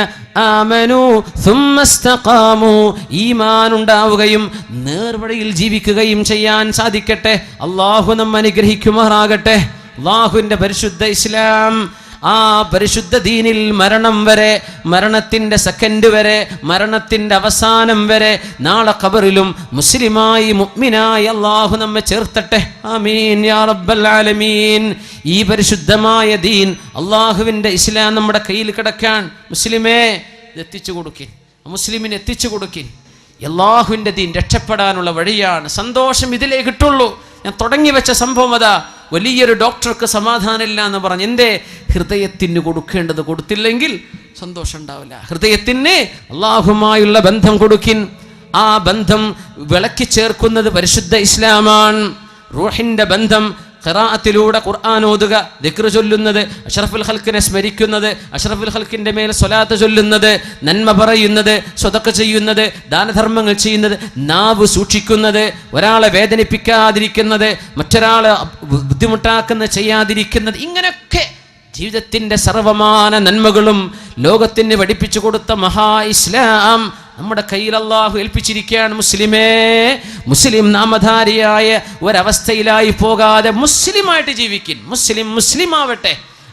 ആമനൂ സുമ്മ ഇസ്തഖാമൂ, ഈമാൻ ഉണ്ടാവുകയും നേർവഴിയിൽ ജീവിക്കുകയും ചെയ്യാൻ സാധിക്കട്ടെ. അല്ലാഹു നമ്മെ അനുഗ്രഹിക്കുമാറാകട്ടെ. അല്ലാഹുവിൻ്റെ പരിശുദ്ധ ഇസ്ലാം, ആ പരിശുദ്ധ ദീനിൽ മരണം വരെ, മരണത്തിൻ്റെ സെക്കൻഡ് വരെ, മരണത്തിൻ്റെ അവസാനം വരെ, നാളെ ഖബറിലും മുസ്ലിമായി മുഅ്മിനായി അല്ലാഹു നമ്മെ ചേർത്തട്ടെ. ആമീൻ യാ റബ്ബൽ ആലമീൻ. ഈ പരിശുദ്ധമായ ദീൻ, അല്ലാഹുവിൻ്റെ ഇസ്ലാം നമ്മുടെ കയ്യിൽ കിടക്കാൻ മുസ്ലിമേ എത്തിച്ചു കൊടുക്കിൻ, മുസ്ലിമിന് എത്തിച്ചു കൊടുക്കിൻ. അല്ലാഹുവിൻ്റെ ദീൻ രക്ഷപ്പെടാനുള്ള വഴിയാണ്. സന്തോഷം ഇതിലേ കിട്ടുള്ളൂ. ഞാൻ തുടങ്ങി വെച്ച സംഭവം അതാ. വലിയൊരു ഡോക്ടർക്ക് സമാധാനമില്ല എന്ന് പറഞ്ഞ് എന്തേ ഹൃദയത്തിന് കൊടുക്കേണ്ടത് കൊടുത്തില്ലെങ്കിൽ സന്തോഷം ഉണ്ടാവില്ല. ഹൃദയത്തിന് അള്ളാഹുമായുള്ള ബന്ധം കൊടുക്കിൻ. ആ ബന്ധം വിളക്കി ചേർക്കുന്നത് പരിശുദ്ധ ഇസ്ലാമാണ്. റൂഹിന്റെ ബന്ധം ഖിറാഅത്തിലൂടെ ഖുർആൻ ഓതുക, ദിക്ർ ചൊല്ലുന്നത്, അഷ്റഫുൽ ഖൽക്കിനെ സ്മരിക്കുന്നത്, അഷ്റഫുൽ ഖൽക്കിന്റെ മേൽ സ്വലാത്ത് ചൊല്ലുന്നത്, നന്മ പറയുന്നത്, സ്വതക്ക ചെയ്യുന്നത്, ദാനധർമ്മങ്ങൾ ചെയ്യുന്നത്, നാവ് സൂക്ഷിക്കുന്നത്, ഒരാളെ വേദനിപ്പിക്കാതിരിക്കുന്നത്, മറ്റൊരാളെ ബുദ്ധിമുട്ടാക്കുന്നത് ചെയ്യാതിരിക്കുന്നത്, ഇങ്ങനെയൊക്കെ ജീവിതത്തിന്റെ സർവമാന നന്മകളും ലോകത്തിന് പഠിപ്പിച്ചു കൊടുത്ത മഹാ ഇസ്ലാം നമ്മുടെ കയ്യിൽ അല്ലാഹു ഏൽപ്പിച്ചിരിക്കുകയാണ്. മുസ്ലിം നാമധാരിയായ ഒരവസ്ഥയിലായി പോകാതെ മുസ്ലിമായിട്ട് ജീവിക്കും. മുസ്ലിം ആവട്ടെ.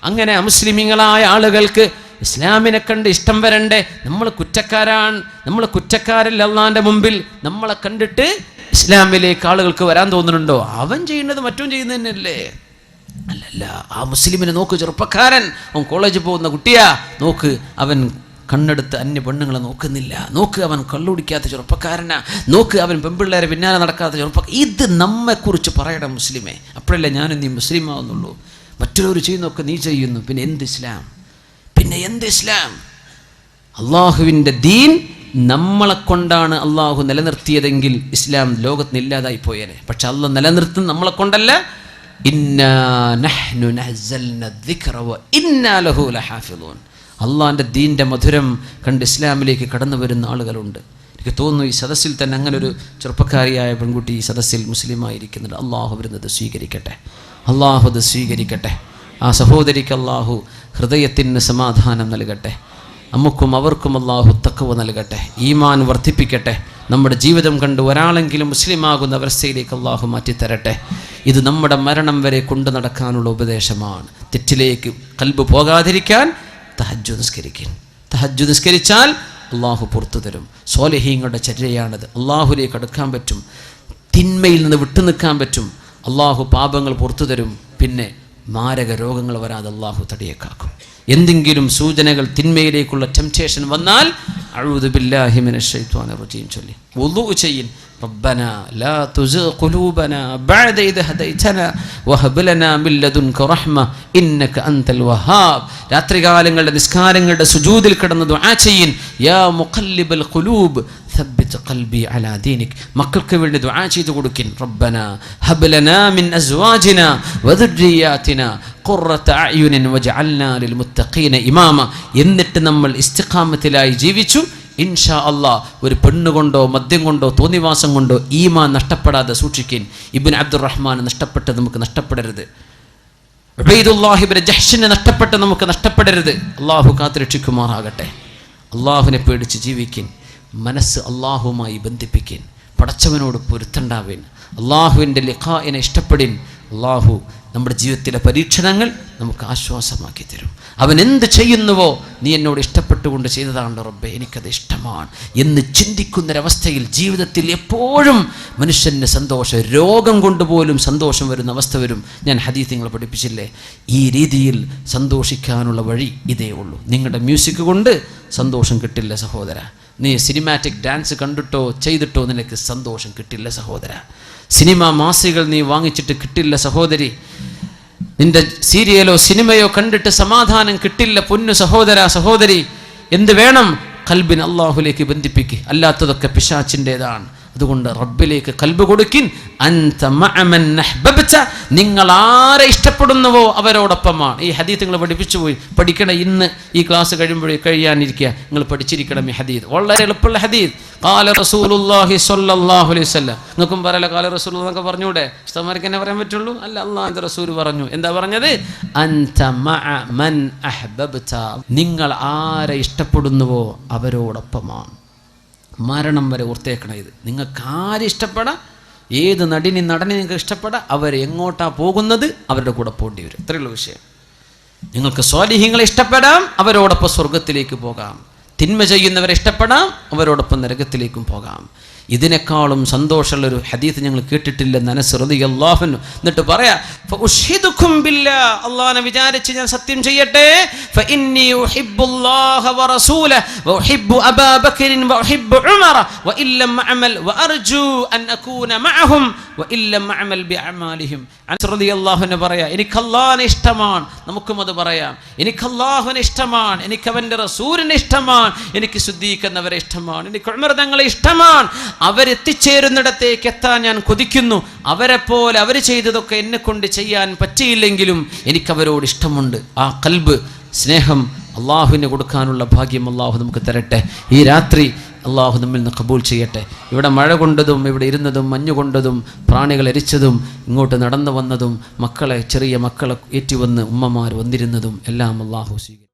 അങ്ങനെ അമുസ്ലിമീങ്ങളായ ആളുകൾക്ക് ഇസ്ലാമിനെ കണ്ട് ഇഷ്ടം വരണ്ടേ? നമ്മൾ കുറ്റക്കാരാണ്, നമ്മൾ കുറ്റക്കാരല്ല അള്ളാന്റെ മുമ്പിൽ. നമ്മളെ കണ്ടിട്ട് ഇസ്ലാമിലേക്ക് ആളുകൾക്ക് വരാൻ തോന്നുന്നുണ്ടോ? അവൻ ചെയ്യുന്നത് മറ്റും ചെയ്യുന്നത് തന്നെയല്ലേ? അല്ലല്ല, ആ മുസ്ലിമിനെ നോക്ക്, ചെറുപ്പക്കാരൻ, അവൻ കോളേജിൽ പോകുന്ന കുട്ടിയാ, നോക്ക്, അവൻ കണ്ണെടുത്ത് അന്യ പെണ്ണുങ്ങളെ നോക്കുന്നില്ല, നോക്ക്, അവൻ കള്ളുടിക്കാത്ത ചെറുപ്പക്കാരനാ, നോക്ക്, അവൻ പെൺപിള്ളേരെ പിന്നാലെ നടക്കാത്ത ചെറുപ്പക്കാരൻ. ഇത് നമ്മെക്കുറിച്ച് പറയണം മുസ്ലിമേ. അപ്പോഴല്ലേ ഞാനും നീ മുസ്ലിം ആവുന്നുള്ളൂ. മറ്റുള്ളവർ ചെയ്യുന്നൊക്കെ നീ ചെയ്യുന്നു, പിന്നെ എന്ത് ഇസ്ലാം? അള്ളാഹുവിൻ്റെ ദീൻ നമ്മളെ കൊണ്ടാണ് അള്ളാഹു നിലനിർത്തിയതെങ്കിൽ ഇസ്ലാം ലോകത്തിന് ഇല്ലാതായി പോയേനെ. പക്ഷെ അള്ളാഹ് നിലനിർത്തും നമ്മളെ കൊണ്ടല്ല. ഇന്നാ നഹ്നു നസ്സൽന ദിക്റ വ ഇന്നാ ലഹു ലഹാഫിളൂൻ. അള്ളാഹിൻ്റെ ദീൻ്റെ മധുരം കണ്ട് ഇസ്ലാമിലേക്ക് കടന്നു വരുന്ന ആളുകളുണ്ട്. എനിക്ക് തോന്നുന്നു ഈ സദസ്സിൽ തന്നെ അങ്ങനെ ഒരു ചെറുപ്പക്കാരിയായ പെൺകുട്ടി ഈ സദസ്സിൽ മുസ്ലിമായിരിക്കുന്നുണ്ട്. അള്ളാഹു വരുന്നത് സ്വീകരിക്കട്ടെ, അള്ളാഹു അത് സ്വീകരിക്കട്ടെ. ആ സഹോദരിക്ക് അള്ളാഹു ഹൃദയത്തിന് സമാധാനം നൽകട്ടെ. നമുക്കും അവർക്കും അള്ളാഹു തഖ്വ നൽകട്ടെ, ഈമാൻ വർദ്ധിപ്പിക്കട്ടെ. നമ്മുടെ ജീവിതം കണ്ട് ഒരാളെങ്കിലും മുസ്ലിമാകുന്ന അവസ്ഥയിലേക്ക് അള്ളാഹു മാറ്റിത്തരട്ടെ. ഇത് നമ്മുടെ മരണം വരെ കൊണ്ടു നടക്കാനുള്ള ഉപദേശമാണ്. തെറ്റിലേക്ക് ഖൽബ് പോകാതിരിക്കാൻ തഹജ്ജുദ് നിസ്കരിക്കും. തഹജ്ജുദ് നിസ്കരിച്ചാൽ അള്ളാഹു പുറത്തു തരും. സ്വാലിഹീങ്ങളുടെ ചര്യയാണത്. അള്ളാഹുലേക്ക് അടുക്കാൻ പറ്റും, തിന്മയിൽ നിന്ന് വിട്ടു നിൽക്കാൻ പറ്റും. അള്ളാഹു പാപങ്ങൾ പുറത്തു തരും. പിന്നെ മാരക രോഗങ്ങൾ വരാതെ അള്ളാഹു തടിയേക്കാക്കും. എന്തെങ്കിലും സൂചനകൾ തിന്മയിലേക്കുള്ള ടെംപ്റ്റേഷൻ വന്നാൽ അഊദു ബില്ലാഹി മിനശ് ശൈത്വാനിർ റജീം ചൊല്ലി വുളൂ ചെയ്യിൻ. ربنا لا تزغ قلوبنا بعد إذ هديتنا وهب لنا من لدنك رحمة إنك أنت الوهاب. രാത്രികാലങ്ങളുടെ നിസ്കാരങ്ങളുടെ സുജൂദിൽ കിടന്ന് ദുആ ചെയ്യിൻ. യാ മുഖല്ലിബൽ ഖുലൂബ് ثبت قلبي على دينك. മക്കൾക്ക് വേണ്ടി ദുആ ചെയ്തു കൊടുക്കിൻ. ربنا هب لنا من أزواجنا وذرياتنا قرة أعين واجعلنا للمتقين إماما. എന്നിട്ട് നമ്മൾ ഇസ്തിഖാമത്തിലായി ജീവിച്ചു. ഇൻഷാ അള്ളാഹ് ഒരു പെണ്ണുകൊണ്ടോ മദ്യം കൊണ്ടോ തോന്നിവാസം കൊണ്ടോ ഈമാൻ നഷ്ടപ്പെടാതെ സൂക്ഷിക്കാൻ. ഇബ്നു അബ്ദുറഹ്മാൻ നഷ്ടപ്പെട്ട് നമുക്ക് നഷ്ടപ്പെടരുത്. ഉബൈദുല്ലാഹ് ഇബ്നു ജഹ്ഷിനെ നഷ്ടപ്പെട്ട് നമുക്ക് നഷ്ടപ്പെടരുത്. അള്ളാഹു കാത്തുരക്ഷിക്കുമാറാകട്ടെ. അള്ളാഹുവിനെ പേടിച്ച് ജീവിക്കാൻ, മനസ്സ് അള്ളാഹുമായി ബന്ധിപ്പിക്കാൻ, പടച്ചവനോട് പൊരുത്തണ്ടാവേൻ, അള്ളാഹുവിൻ്റെ ലിഖാഇനെ ഇഷ്ടപ്പെടിൻ. അള്ളാഹു നമ്മുടെ ജീവിതത്തിലെ പരീക്ഷണങ്ങൾ നമുക്ക് ആശ്വാസമാക്കി തരും. അവൻ എന്ത് ചെയ്യുന്നുവോ നീ എന്നോട് ഇഷ്ടപ്പെട്ടുകൊണ്ട് ചെയ്തതാണ് റബ്ബേ, എനിക്കത് ഇഷ്ടമാണ് എന്ന് ചിന്തിക്കുന്നൊരവസ്ഥയിൽ ജീവിതത്തിൽ എപ്പോഴും മനുഷ്യന് സന്തോഷം, രോഗം കൊണ്ടുപോലും സന്തോഷം വരുന്ന അവസ്ഥ വരും. ഞാൻ ഹദീസ് നിങ്ങളെ പഠിപ്പിച്ചില്ലേ? ഈ രീതിയിൽ സന്തോഷിക്കാനുള്ള വഴി ഇതേ ഉള്ളൂ. നിങ്ങളുടെ മ്യൂസിക് കൊണ്ട് സന്തോഷം കിട്ടില്ല സഹോദര. നീ സിനിമാറ്റിക് ഡാൻസ് കണ്ടിട്ടോ ചെയ്തിട്ടോ നിനക്ക് സന്തോഷം കിട്ടില്ല സഹോദര. സിനിമ മാസികൾ നീ വാങ്ങിച്ചിട്ട് കിട്ടില്ല സഹോദരി. നിന്റെ സീരിയലോ സിനിമയോ കണ്ടിട്ട് സമാധാനം കിട്ടില്ല പൊന്നു സഹോദര സഹോദരി. എന്ത് വേണം? ഖൽബിനെ അള്ളാഹുലേക്ക് ബന്ധിപ്പിക്കുക. അല്ലാത്തതൊക്കെ പിശാചിൻ്റെതാണ്. അതുകൊണ്ട് റബ്ബിലേക്ക് ഖൽബ് കൊടുക്കിൻ. അൻത മഅമൻ അഹ്ബബ്ത. നിങ്ങൾ ആരെ ഇഷ്ടപ്പെടുന്നുവോ അവരോടൊപ്പമാണ്. ഈ ഹദീസ് നിങ്ങൾ പഠിപ്പിച്ചു പോയി, പഠിക്കണം. ഇന്ന് ഈ ക്ലാസ് കഴിയാനിരിക്കുക, നിങ്ങൾ പഠിച്ചിരിക്കണം ഈ ഹദീസ്. വളരെ എളുപ്പമുള്ള ഹദീസ്. ഖാല റസൂലുള്ളാഹി സ്വല്ലല്ലാഹു അലൈഹി വസല്ലം. നിങ്ങൾക്കും പറയല ഖാല റസൂലുള്ളാഹി എന്നൊക്കെ പറഞ്ഞൂടെ? ഉസ്താദ്മാർക്ക് എന്നെ പറയാൻ പറ്റുള്ളൂ? അല്ല, അല്ലാഹുവിൻ്റെ റസൂൽ പറഞ്ഞു. എന്താ പറഞ്ഞത്? അൻത മഅമൻ അഹ്ബബ്ത. നിങ്ങൾ ആരെ ഇഷ്ടപ്പെടുന്നുവോ അവരോടൊപ്പമാണ്. മരണം വരെ ഓർത്തേക്കണം ഇത്. നിങ്ങൾക്ക് ആരെ ഇഷ്ടപ്പെടാം, ഏത് നടനെ നിങ്ങൾക്ക് ഇഷ്ടപ്പെടാം, അവരെങ്ങോട്ടാ പോകുന്നത് അവരുടെ കൂടെ പോകേണ്ടി വരും. ഇത്രയുള്ള വിഷയം. നിങ്ങൾക്ക് സ്വാലിഹീങ്ങളെ ഇഷ്ടപ്പെടാം, അവരോടൊപ്പം സ്വർഗത്തിലേക്ക് പോകാം. തിന്മ ചെയ്യുന്നവരെ ഇഷ്ടപ്പെടാം, അവരോടൊപ്പം നരകത്തിലേക്കും പോകാം. ഇതിനേക്കാളും സന്തോഷമുള്ളൊരു ഹദീസ് ഞങ്ങൾ കേട്ടിട്ടില്ലെന്ന് അനസ് റളിയല്ലാഹു അൻഹു. എന്നിട്ട് പറയാ, ഫഉഷ്ഹിദുകും ബില്ലാഹ്, അല്ലാഹനെ വിചാരിച്ച് ഞാൻ സത്യം ചെയ്യട്ടെ, ഫഇന്നി ഉഹിബ്ബുല്ലാഹ വറസൂലഹു വഉഹിബ്ബു അബാ ബക്രിൻ വഉഹിബ്ബു ഉമറ വഇല്ലം അഅമൽ വഅർജു അൻ അകൂന മഅഹും വഇല്ലം അഅമൽ ബിഅമാലിഹിം. അനസ് റളിയല്ലാഹു അൻഹു പറയാ, എനിക്ക് അല്ലാഹനെ ഇഷ്ടമാണ്, നമുക്കും അത് പറയാം, എനിക്ക് അല്ലാഹുവിനെ ഇഷ്ടമാണ്, എനിക്ക് അവന്റെ റസൂലിനെ ഇഷ്ടമാണ്, എനിക്ക് സിദ്ദീഖ് എന്നവരെ ഇഷ്ടമാണ്, എനിക്ക് ഉമർ തങ്ങളെ ഇഷ്ടമാണ്. അവരെത്തിച്ചേരുന്നിടത്തേക്ക് എത്താൻ ഞാൻ കൊതിക്കുന്നു. അവരെ പോലെ അവർ ചെയ്തതൊക്കെ എന്നെ കൊണ്ട് ചെയ്യാൻ പറ്റിയില്ലെങ്കിലും എനിക്കവരോട് ഇഷ്ടമുണ്ട്. ആ ഖൽബ്, സ്നേഹം അള്ളാഹുവിന് കൊടുക്കാനുള്ള ഭാഗ്യം അള്ളാഹു നമുക്ക് തരട്ടെ. ഈ രാത്രി അള്ളാഹു നമ്മിൽ നിന്ന് കബൂൽ ചെയ്യട്ടെ. ഇവിടെ മഴ കൊണ്ടതും ഇവിടെ ഇരുന്നതും മഞ്ഞുകൊണ്ടതും പ്രാണികൾ എരിച്ചതും ഇങ്ങോട്ട് നടന്നു വന്നതും ചെറിയ മക്കളെ ഏറ്റുവന്ന് ഉമ്മമാർ വന്നിരുന്നതും എല്ലാം അള്ളാഹു സ്വീകരിക്കും.